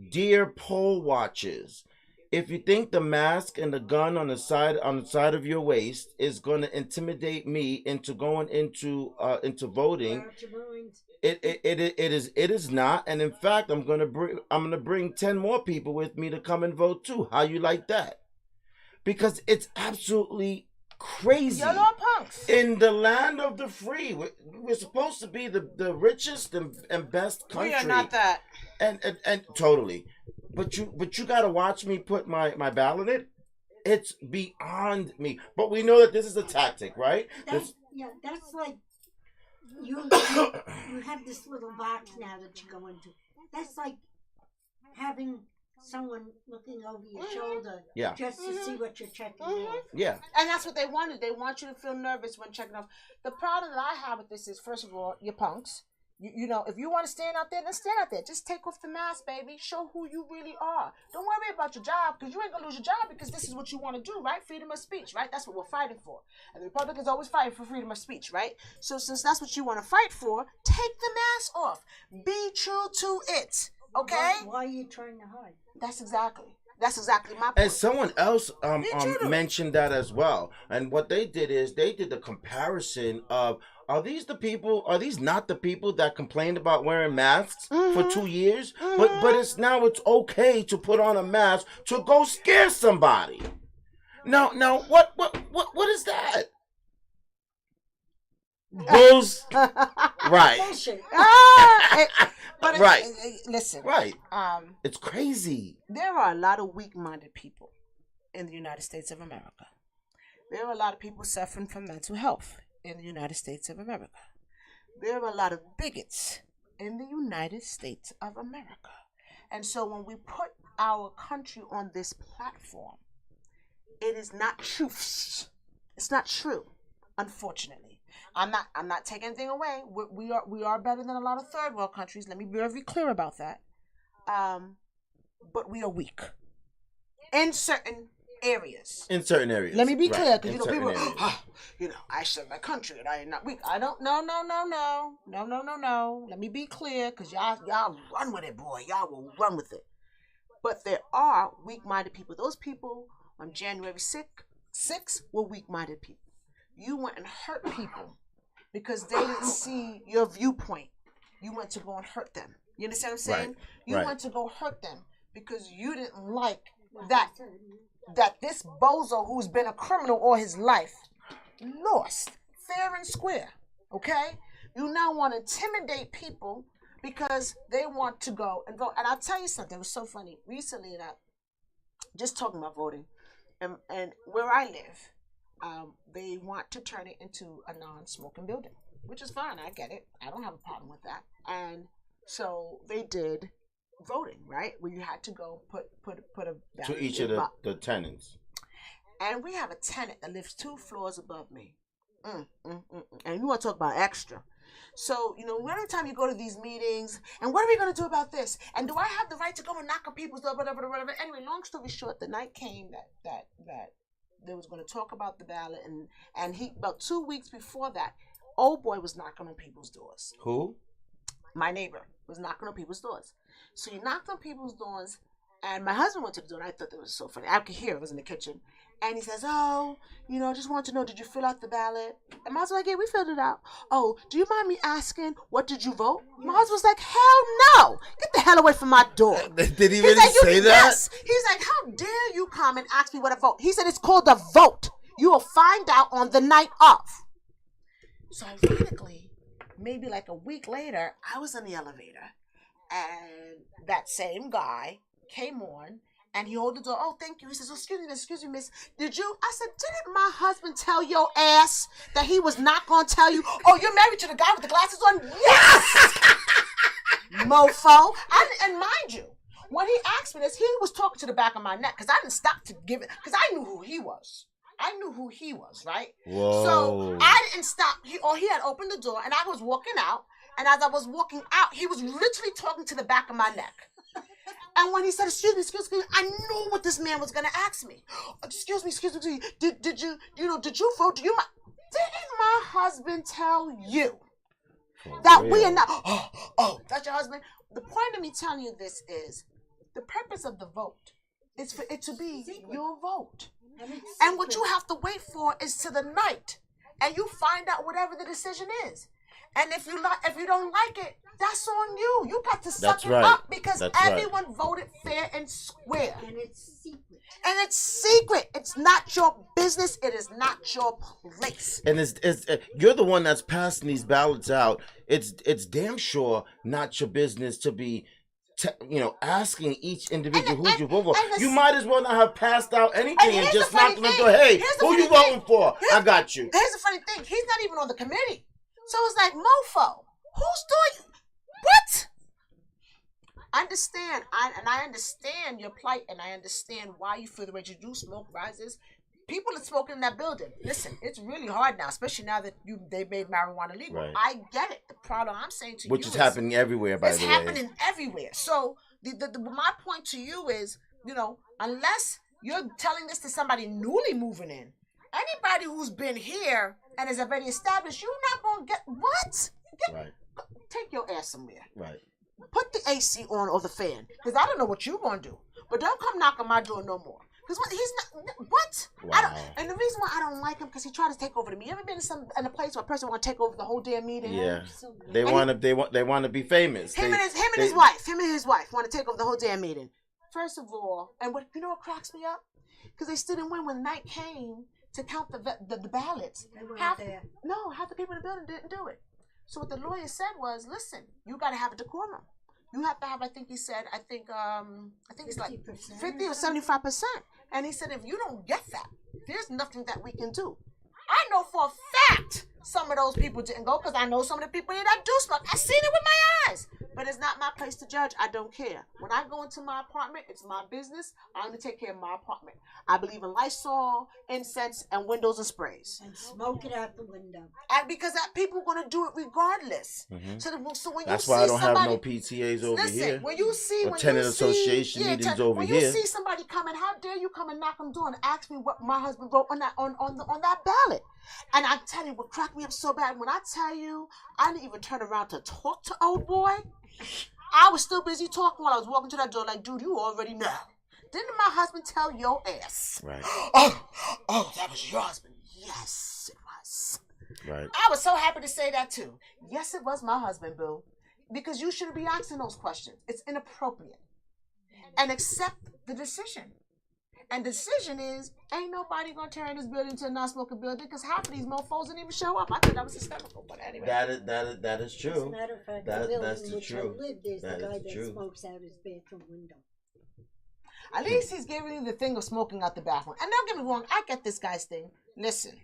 dear poll watchers, if you think the mask and the gun on the side of your waist is going to intimidate me into going into voting, it is not. And in fact, I'm gonna bring 10 more people with me to come and vote too. How you like that? Because it's absolutely crazy. You're all punks. In the land of the free, we're supposed to be the richest and best country. We are not that. And totally, but you gotta watch me put my ballot in. It's beyond me. But we know that this is a tactic, right? That's like you have this little box now that you go into. That's like having someone looking over your shoulder just to see what you're checking off. Yeah. And that's what they wanted. They want you to feel nervous when checking off. The problem that I have with this is, first of all, you're punks. You know, if you want to stand out there, then stand out there. Just take off the mask, baby. Show who you really are. Don't worry about your job, because you ain't going to lose your job, because this is what you want to do, right? Freedom of speech, right? That's what we're fighting for. And the Republicans always fight for freedom of speech, right? So since that's what you want to fight for, take the mask off. Be true to it, okay? Why are you trying to hide? That's exactly. That's exactly my And point. someone else Me too. mentioned that as well. And what they did is they did the comparison of, are these the people? Are these not the people that complained about wearing masks for Mm-hmm. 2 years? But Mm-hmm. it's okay to put on a mask to go scare somebody. Now what is that? Bulls, right? Bullshit. But Right, listen, right. It's crazy. there are a lot of weak-minded people in the United States of America. There are a lot of people suffering from mental health in the United States of America. There are a lot of bigots in the United States of America. And so when we put our country on this platform, it is not truths. It's not true, unfortunately. I'm not taking anything away. We are better than a lot of third world countries. Let me be very clear about that. But we are weak in certain areas. In certain areas. Let me be right. clear, because In people, certain areas. I serve my country and I am not weak. I don't. No. Let me be clear, because y'all run with it, boy. Y'all will run with it. But there are weak-minded people. Those people on January 6th were weak-minded people. You went and hurt people because they didn't see your viewpoint. You went to go and hurt them. You understand what I'm saying? Right. You Right. went to go hurt them because you didn't like that this bozo who's been a criminal all his life lost fair and square. Okay? You now want to intimidate people because they want to go and vote. And I'll tell you something, it was so funny. Recently, and I just talking about voting, and where I live, they want to turn it into a non-smoking building, which is fine. I get it. I don't have a problem with that. And so they did voting, right? Where you had to go put a ballot To each of the tenants. And we have a tenant that lives 2 floors above me. And you want to talk about extra. So, every time you go to these meetings, and what are we going to do about this? And do I have the right to go and knock on people's door, whatever. Anyway, long story short, the night came that they was going to talk about the ballot, and he, about 2 weeks before that, old boy was knocking on people's doors. Who? My neighbor was knocking on people's doors. So he knocked on people's doors, and my husband went to the door, and I thought that was so funny. I could hear it. It was in the kitchen. And he says, I just wanted to know, did you fill out the ballot? And my husband was like, yeah, we filled it out. Oh, do you mind me asking, what did you vote? My husband was like, hell no. Get the hell away from my door. Did he really say that? Yes. He's like, how dare you come and ask me what I vote? He said, it's called a vote. You will find out on the night of. So ironically, maybe like a week later, I was in the elevator, and that same guy came on, and he opened the door. Oh, thank you. He says, oh, excuse me, miss. Did you? I said, didn't my husband tell your ass that he was not going to tell you? Oh, you're married to the guy with the glasses on? Yes! Mofo. And mind you, when he asked me this, he was talking to the back of my neck, because I didn't stop to give it, because I knew who he was. Right? Whoa. So I didn't stop. He had opened the door, and I was walking out. And as I was walking out, he was literally talking to the back of my neck. And when he said, excuse me, I knew what this man was going to ask me. Excuse me. Did you vote? Didn't my husband tell you that we are not? Oh, that's your husband? The point of me telling you this is the purpose of the vote is for it to be your vote. And what you have to wait for is to the night, and you find out whatever the decision is. And if you don't like it, that's on you. You got to suck it up, because everyone voted fair and square. And it's secret. It's not your business. It is not your place. And it's you're the one that's passing these ballots out. It's damn sure not your business to be asking each individual who you vote for. You might as well not have passed out anything and just knocked on the door. Hey, who you voting for? I got you. Here's the funny thing. He's not even on the committee. So it's like, mofo, who's doing what? I understand. I understand your plight, and I understand why you feel the way you do. Smoke rises. People are smoking in that building. Listen, it's really hard now, especially now that they made marijuana legal. Right. I get it. The problem I'm saying to you is happening everywhere, by the way. It's happening everywhere. So my point to you is, unless you're telling this to somebody newly moving in, anybody who's been here and is already established, you're not going to get what? Right. Take your ass somewhere. Right. Put the AC on or the fan, because I don't know what you're going to do. But don't come knock on my door no more. Because he's not, what? Wow. I don't, and the reason why I don't like him, because he tried to take over the meeting. You ever been in a place where a person want to take over the whole damn meeting? Yeah. They want to be famous. Him and his wife want to take over the whole damn meeting. First of all, and what you know what cracks me up? Because they still didn't win when the night came to count the ballots. Half the people in the building didn't do it. So what the lawyer said was, listen, you got to have a decorum. You have to have, I think it's like 50 or 75%. And he said, if you don't get that, there's nothing that we can do. I know for a fact some of those people didn't go, because I know some of the people here that do smoke. I seen it with my eyes. But it's not my place to judge. I don't care. When I go into my apartment, it's my business. I'm going to take care of my apartment. I believe in Lysol, incense, and windows and sprays. And smoke it out the window. And because people are going to do it regardless. Mm-hmm. So when that's you why see I don't somebody, have no PTAs over here. When you see, or tenant association meetings over here. When you see somebody coming, how dare you come and knock on the door and ask me what my husband wrote on that ballot? And I tell you, what cracked me up so bad, when I tell you, I didn't even turn around to talk to old boy. I was still busy talking while I was walking to that door like, dude, you already know. Didn't my husband tell your ass? Right. Oh, that was your husband. Yes, it was. Right. I was so happy to say that too. Yes, it was my husband, boo. Because you shouldn't be asking those questions. It's inappropriate. And accept the decision. And decision is, ain't nobody gonna turn this building into a non-smoking building, because half of these mofos didn't even show up. I thought that was hysterical, but anyway. That is true. As a matter of fact, the building that's in the which truth. I live, there's That the is guy the that truth. smokes out his bathroom window. At least he's giving you the thing of smoking out the bathroom. And don't get me wrong, I get this guy's thing. Listen,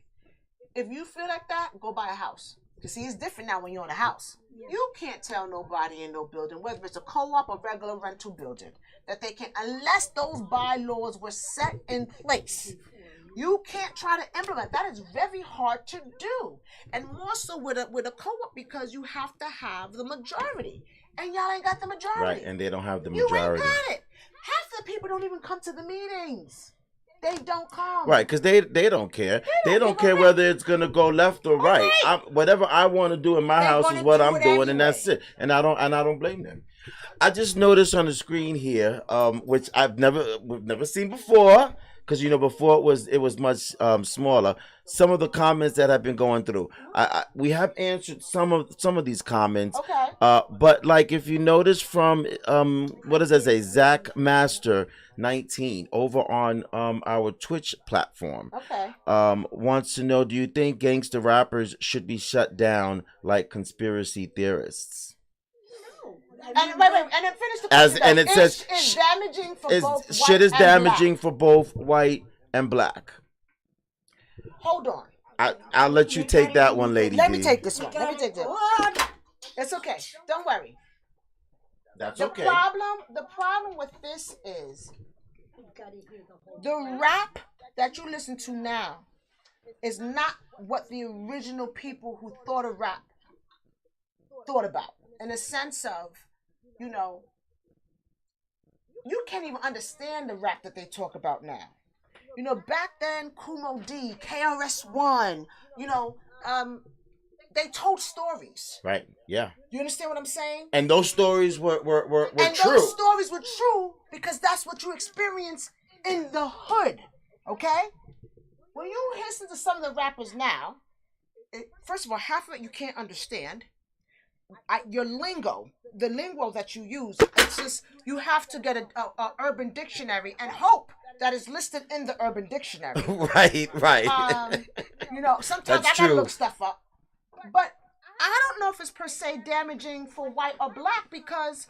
if you feel like that, go buy a house. Because see, it's different now when you're in a house. Yeah. You can't tell nobody in no building, whether it's a co-op or regular rental building, that they can, unless those bylaws were set in place. You can't try to implement. That is very hard to do. And more so with a co-op, because you have to have the majority. And y'all ain't got the majority. Right, and they don't have the majority. You ain't got it. Half the people don't even come to the meetings. They don't come. Right, because they don't care. They don't care whether it's going to go left or right. Whatever I want to do in my house is what I'm doing, and that's it. And I don't blame them. I just noticed on the screen here, which we've never seen before, because before it was much smaller. Some of the comments that I've been going through, we have answered some of these comments. Okay. But like if you notice from what does that say, Zach Master 19 over on our Twitch platform. Okay. Wants to know, do you think gangster rappers should be shut down like conspiracy theorists? And wait, and then finish the question. And it says is damaging for both white shit is and damaging black. for both white and black. Hold on. I'll let you take that one, Lady Let D. me take this one. Let me take this. It's okay. Don't worry. That's the okay. The problem with this is the rap that you listen to now is not what the original people who thought of rap thought about. In a sense of, you can't even understand the rap that they talk about now. Back then, Kumo D, KRS-One, they told stories. Right, yeah. You understand what I'm saying? And those stories were true. And those stories were true because that's what you experience in the hood, okay? When you listen to some of the rappers now, first of all, half of it you can't understand. Your lingo, the lingo that you use, it's just, you have to get a urban dictionary and hope that is listed in the urban dictionary. Right. Sometimes I gotta look stuff up. But I don't know if it's per se damaging for white or black, because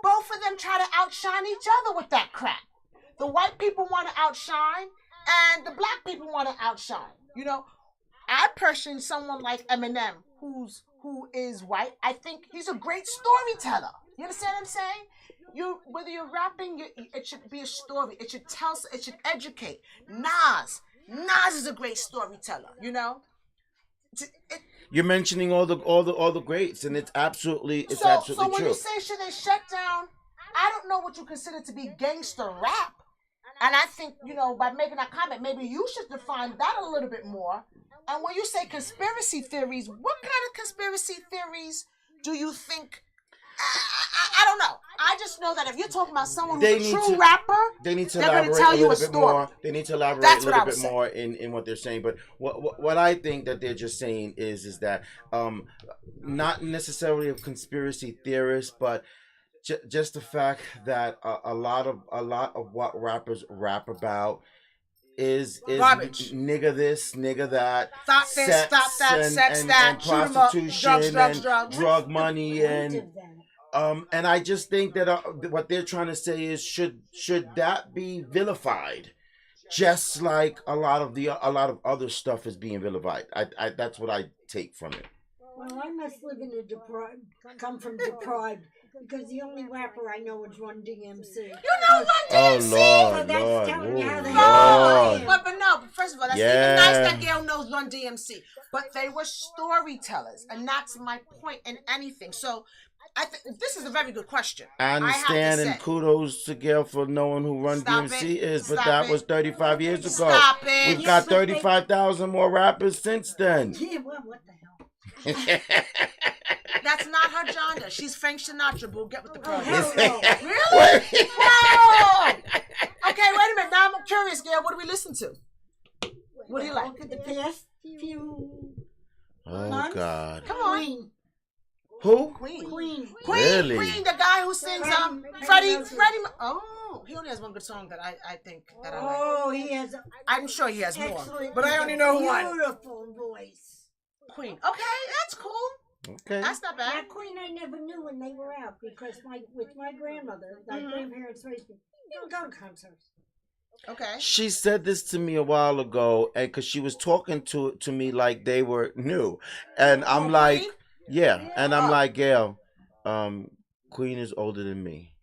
both of them try to outshine each other with that crap. The white people want to outshine, and the black people want to outshine. I personally, someone like Eminem, who is white, I think he's a great storyteller. You understand what I'm saying? Whether you're rapping, it should be a story. It should tell. It should educate. Nas is a great storyteller. You're mentioning all the greats, and it's absolutely true. So when you say should they shut down, I don't know what you consider to be gangster rap, and I think by making that comment, maybe you should define that a little bit more. And when you say conspiracy theories, what kind of conspiracy theories do you think? I don't know. I just know that if you're talking about someone They who's a need true to rapper, they need to they're going to elaborate tell a you little a bit story. more. They need to elaborate That's a what little I would bit say. more in what they're saying. But what I think that they're just saying is that not necessarily of conspiracy theorists, but just the fact that a lot of what rappers rap about is Garbage. nigga this, nigga that, Stop this, stop sex that, sex that, and shoot 'em up, drugs, prostitution drugs, and drugs. drug What's money the point of that? and I just think that what they're trying to say is should that be vilified, just like a lot of other stuff is being vilified. I that's what I take from it. Well, I must live in a deprived, come from deprived, because the only rapper I know is Run DMC. You know Run Oh DMC? Lord, So that's Lord, telling you how ooh, they No, Lord. but no. But first of all, that's even nice that Gail knows Run DMC. But they were storytellers, and that's my point in anything. So, I think this is a very good question. I understand, have to and say, kudos to Gail for knowing who Run Stop DMC it. is, but Stop that it. was 35 years ago. Stop it. We've Yeah, got but they- 35,000 more rappers since then. Yeah, well, what the hell? That's not her genre. She's Frank Sinatra, boo. Get with the Oh, program. hell no. Really? No. Okay, wait a minute. Now I'm curious, Gail. What do we listen to? What do you like? For the past few Oh months? God. Come on. Queen. Who? Queen. Really? Queen, the guy who sings Freddie. Oh, he only has one good song that I think that I like. Oh, he has an I'm sure he has more, excellent, but I only know one. beautiful voice. Queen. Okay, that's cool. Okay. That's not Now, bad. Queen, I never knew when they were out because with my grandmother, my grandparents raised me. You don't go to concerts. Okay. She said this to me a while ago, and because she was talking to me like they were new, and I'm like, Queen? yeah, and I'm Oh. like, Gail, Queen is older than me,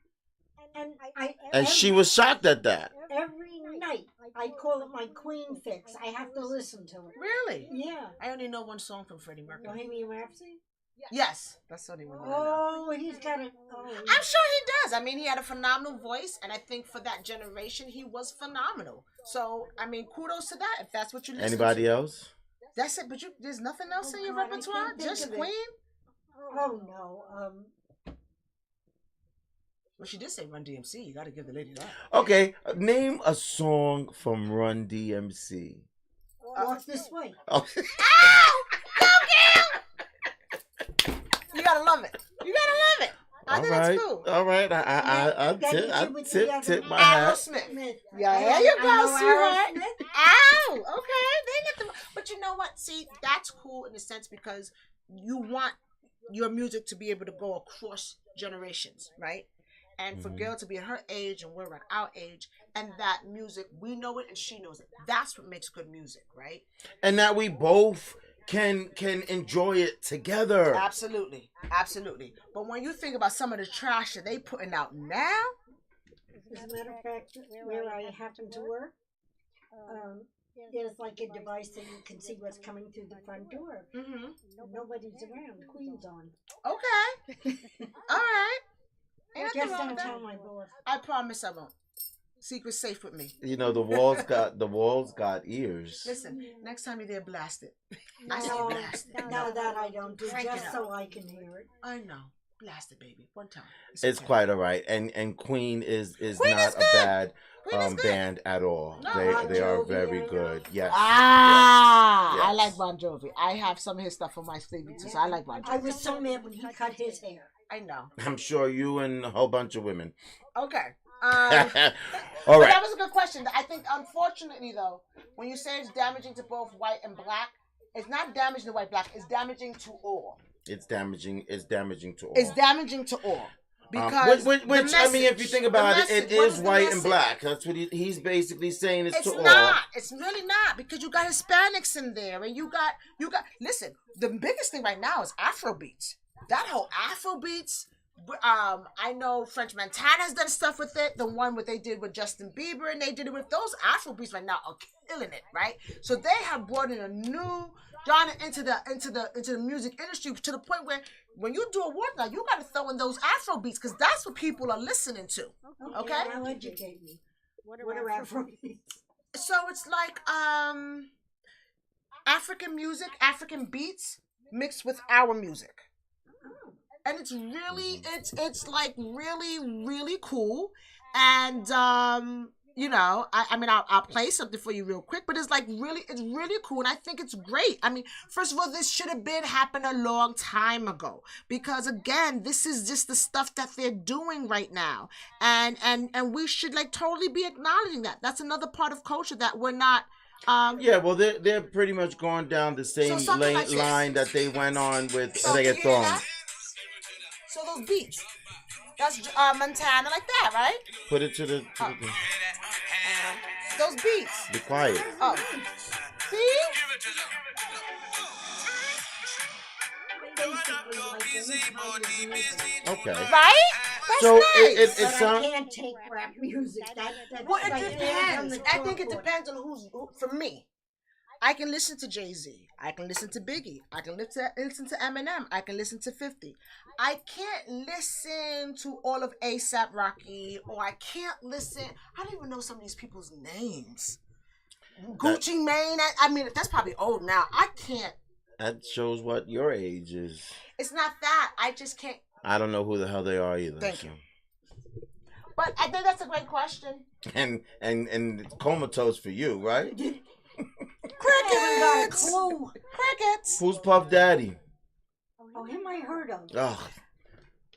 And she was shocked at that. every night I call it my Queen fix. I have to listen to it. Really? Yeah. I only know one song from Freddie Mercury. Bohemian Rhapsody. Yes, that's the only one. That I know. Oh, he's got it. Oh, I'm sure he does. I mean, he had a phenomenal voice, and I think for that generation, he was phenomenal. So, I mean, kudos to that. If that's what you listen Anybody to. else? That's it. But there's nothing else in your God, I repertoire. can't think Just of it. Queen. Oh no. Well, she did say Run DMC. You got to give the lady that. Okay, name a song from Run DMC. Walk this way. Oh. Ow! Go, Gail! You gotta love it. You gotta love it. I think that's cool. All right. I tip my hat. Aerosmith. Yeah, there you go, sweetheart. Ow! Okay, they let them. But you know what? See, that's cool in a sense because you want your music to be able to go across generations, right? And for Gail to be her age and we're at our age, and that music, we know it and she knows it. That's what makes good music, right? And that we both can enjoy it together. Absolutely, absolutely. But when you think about some of the trash that they putting out now, As a matter of fact, where I happen to work, there's like a device that you can see what's coming through the front door. Nobody's around. Queen's on. okay, all right. Ain't nothing Just wrong don't with that. tell my boss. I promise I won't. Secret safe with me. You know the walls got ears. Listen, next time you're there, blast it. No, I say blast it. no, that I don't do, Crank it just up. so I can hear it. I know. Blast it, baby. One time. It's okay. quite all right, and Queen is Queen not is a good. bad Queen is good. band at all. No, they are Bon Jovi, very I know. good. Yes. Ah, Yes. I like Bon Jovi. I have some of his stuff on my sleeve too, so I like Bon I Jovi. was so mad when he cut his hair. I know. I'm sure you and a whole bunch of women. Okay. All But right. that was a good question. I think, unfortunately, though, when you say it's damaging to both white and black, it's not damaging to white black. It's damaging to all. It's damaging. It's damaging to all. It's damaging to all. Because which the I mean, if message- you think the about message, it, it what is the white and message? black. That's what he's basically saying. It's It's to not. all. It's really not because you got Hispanics in there, and you got. Listen, the biggest thing right now is Afro beats. That whole Afro beats. I know French Montana's done stuff with it. The one what they did with Justin Bieber, and they did it with those Afro beats right now are killing it, right? So they have brought in a new genre into the music industry to the point where when you do award now, you got to throw in those Afro beats because that's what people are listening to. Okay? Now educate me. What are Afro beats? So it's like African music, African beats mixed with our music. and it's really, Mhm. it's like really, really cool. And you know, I mean, I'll play something for you real quick, but it's really cool, and I think it's great. I mean, first of all, this should have been happened a long time ago, because again, this is just the stuff that they're doing right now, and we should like totally be acknowledging that. That's another part of culture that we're not. Yeah, well, they're pretty much going down the So same something like line this. that they went on with So you hear reggaeton. that? So those beats. That's Montana like that, right? Put it to the. Those beats. Be quiet. Oh, see? Basically, like any kind of music. Okay. Right? That's So nice. it But I sounds. can't take rap music. That's Well, it like depends. on the I think it chalkboard. depends on who. For me, I can listen to Jay-Z. I can listen to Biggie. I can listen to Eminem. I can listen to 50. I can't listen to all of A$AP Rocky, or I can't listen. I don't even know some of these people's names. Gucci Mane. I mean, that's probably old now. I can't. That shows what your age is. It's not that. I just can't. I don't know who the hell they are either. Thank you. But I think that's a great question. And comatose for you, right? Crickets. Clue. Crickets. Who's Puff Daddy? Oh, him I heard of. Ugh.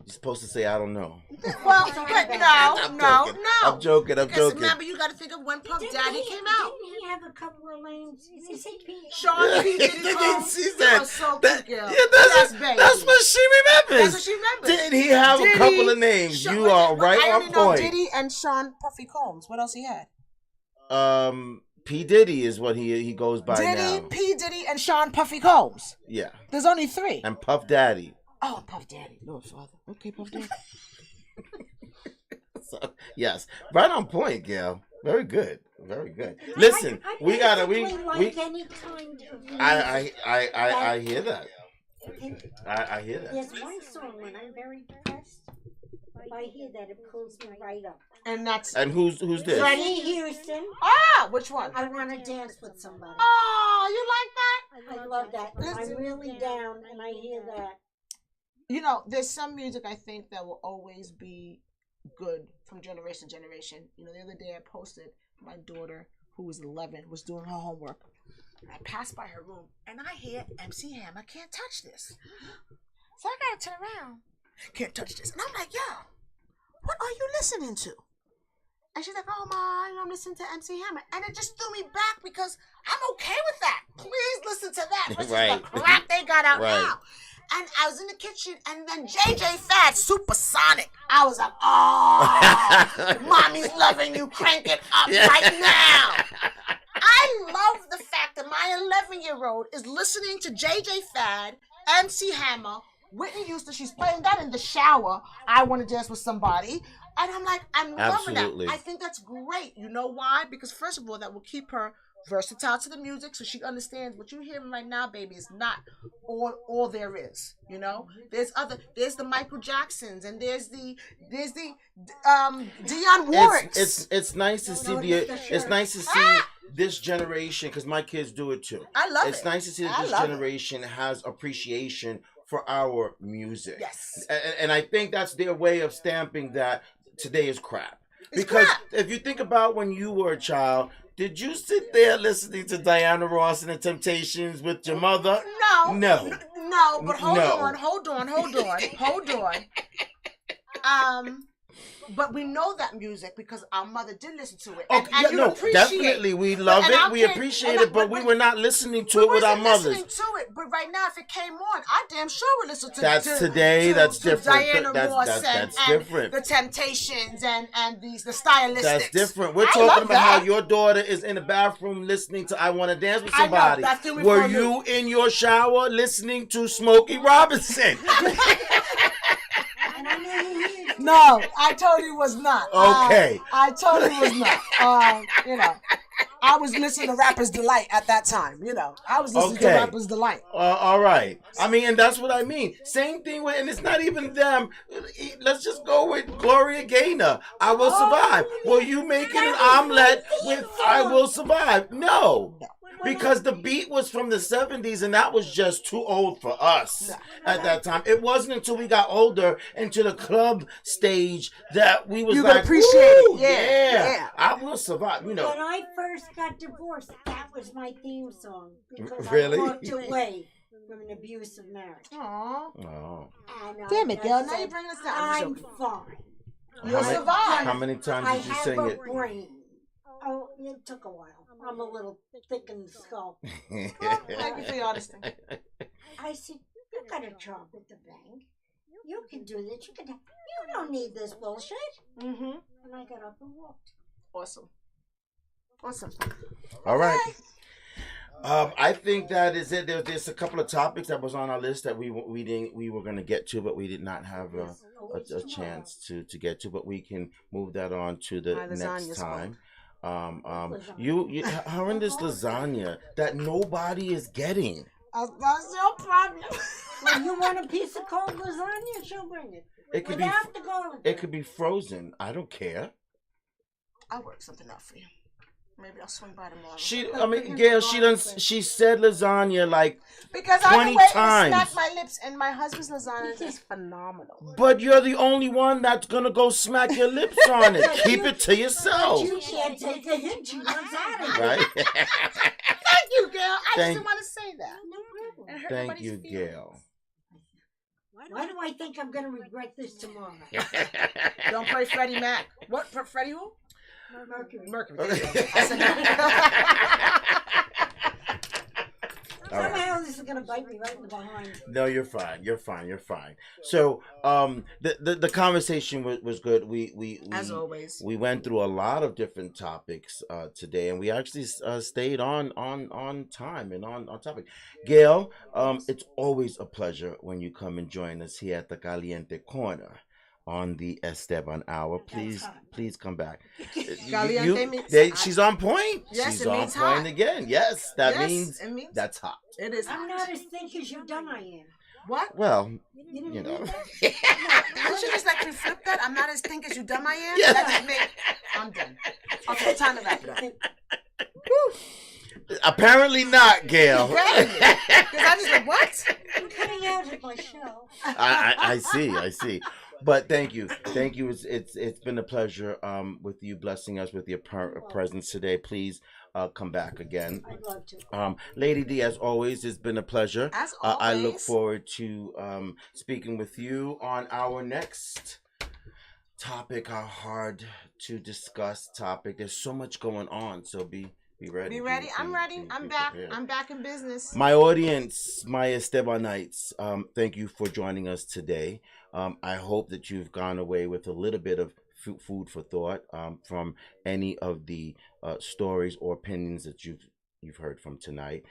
You're supposed to say I don't know. Well, but no. I'm joking. Because remember, you got to think of when Puff Daddy came out. Didn't he have a couple of names? Is he say P? Sean P. Diddy Combs. She You said are so that, cute, girl. yeah, Yes, baby. that's what she remembers. That's what she remembers. Did he have a couple of names? Sean, You are right I on only know point. Diddy and Sean Puffy Combs. What else he had? P. Diddy is what he goes by Diddy, now. P. Diddy, and Sean Puffy Combs. Yeah. There's only 3. And Puff Daddy. Oh, Puff Daddy. Lord Father. Okay, Puff Daddy. So, yes, right on point, Gail. Very good, very good. Listen, we gotta like any kind of music. I hear that. I hear that. There's one song when I'm very depressed. If I hear that, it pulls me right up. And that's And who's this? Freddie Houston. Ah, which one? I want to dance with somebody. Oh, you like that? I love that. Listen. I'm really down, and I hear that. You know, there's some music I think that will always be good from generation to generation. You know, the other day I posted my daughter, who was 11, was doing her homework. And I passed by her room, and I hear MC Hammer, Can't Touch This. So I gotta turn around. Can't touch this. And I'm like, yo, what are you listening to? And she's like, oh, Ma, I'm listening to MC Hammer. And it just threw me back because I'm okay with that. Please listen to that. Versus Right. the crap they got out Right. now. And I was in the kitchen, and then JJ Fad, Supersonic. I was like, oh, mommy's loving you. Crank it up right now. I love the fact that my 11-year-old is listening to JJ Fad, MC Hammer, Whitney Houston. She's playing that in the shower. I want to dance with somebody. And I'm like, I'm loving Absolutely. that. I think that's great. You know why? Because first of all, that will keep her versatile to the music, so she understands what you're hearing right now, baby, is not all there is. You know, there's the Michael Jacksons, and there's the Dionne Warwick. It's nice to see it's nice to see this generation, because my kids do it too. I love It's it. nice to see that I this love it. generation has appreciation for our music. Yes. And I think that's their way of stamping that today is crap. It's Because crap. if you think about when you were a child, did you sit there listening to Diana Ross and the Temptations with your mother? No. No. No, but hold No. on. But we know that music because our mother did listen to it. And, Okay, and yeah, you no, appreciate definitely. We love And it. our We kids- appreciate and it, but we were not listening to it with our mothers. listening to it, but right now, if it came on, I damn sure would listen to That's to, today, to, that's to different. Diana That's- Ross that's and different. the Temptations and the stylistics. That's different. We're I talking love about how that. your daughter is in the bathroom listening to I Want to Dance with I know, Somebody. that's the Were before you in your shower listening to Smokey Robinson? And I know you hear it. No, I totally was not. Okay. I totally was not. You know, I was listening to Rapper's Delight at that time. You know, I was listening to Okay. Rapper's Delight. All right. I mean, and that's what I mean. Same thing with, and it's not even them. Let's just go with Gloria Gaynor. I Will Survive. Were you making an omelet with I Will Survive? No. Because the beat was from the 70s and that was just too old for us at that time. It wasn't until we got older into the club stage that we was You like, could appreciate it. yeah, I will survive, When I first got divorced, that was my theme song because Really? I walked away from an abusive marriage. Aww. Oh. And Damn it, Gail. Now said, you're bringing us down. I'm fine. You'll survive. How many times I did you have sing a it? brain. Oh, it took a while. I'm a little thick in the skull. Thank you for your honesty. I said, you got a job at the bank. You can do this. You don't need this bullshit. Mm-hmm. And I got up and walked. Awesome. All right. I think that is it. There's a couple of topics that was on our list that we were going to get to, but we did not have a chance to get to. But we can move that on to the next time. You horrendous lasagna that nobody is getting. That's your problem. Well, you want a piece of cold lasagna? She'll bring it. It could It could be frozen. I don't care. I'll work something out for you. Maybe I'll swing by tomorrow. Gail, she said lasagna like because 20 I've been waiting times. to smack my lips, and my husband's lasagna is phenomenal. But you're the only one that's gonna go smack your lips on it. Keep it to yourself. You can't take a hint. She wants out of it. Right? Thank you, Gail. I just didn't want to say that. Thank you, Gail. Why do I think I'm going to regret this tomorrow? Don't play Freddie Mac. What? Freddie who? Mercury. Somehow this is gonna bite me right in the behind. No, you're fine. So, the conversation was good. We as always went through a lot of different topics today, and we actually stayed on time and on topic. Gail, it's always a pleasure when you come and join us here at the Caliente Corner on the Esteban Hour. Please come back. She's on point. Yes, she's it on means point hot. Again. Yes, that means that's hot. It is. I'm not as thick as you dumb I am. What? Well, you know. No, did you just let me flip that? I'm not as think as you dumb I am? Yeah. That's me. I'm done. Okay, time to wrap it up. Apparently not, Gail. Because I just like, what? I'm cutting out of my show. I see. But thank you. It's been a pleasure with you blessing us with your presence today. Please come back again. I'd love to. Lady D, as always, it's been a pleasure. As always. I look forward to speaking with you on our next topic, our hard to discuss topic. There's so much going on, so be ready. Be ready. I'm ready. I'm back. Prepared. I'm back in business. My audience, my Estebanites, thank you for joining us today. I hope that you've gone away with a little bit of food for thought from any of the stories or opinions that you've heard from tonight.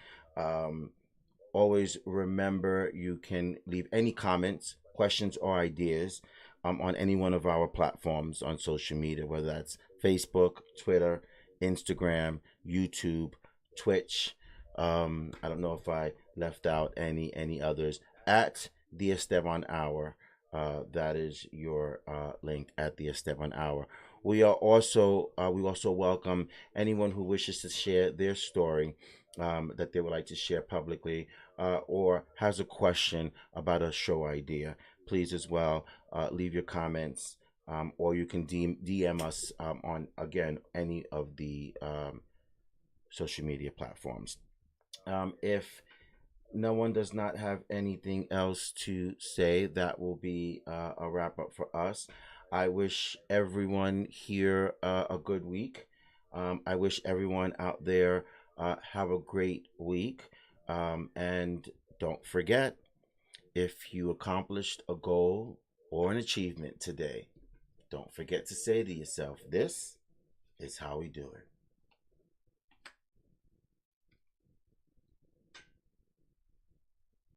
Always remember you can leave any comments, questions, or ideas on any one of our platforms on social media, whether that's Facebook, Twitter, Instagram, YouTube, Twitch. I don't know if I left out any others. At the Esteban Hour. That is your link at the Esteban Hour. We also welcome anyone who wishes to share their story that they would like to share publicly or has a question about a show idea. Please as well leave your comments or you can DM us on again any of the social media platforms. If no one does not have anything else to say, that will be a wrap up for us. I wish everyone here a good week. I wish everyone out there have a great week. And don't forget, if you accomplished a goal or an achievement today, don't forget to say to yourself, this is how we do it.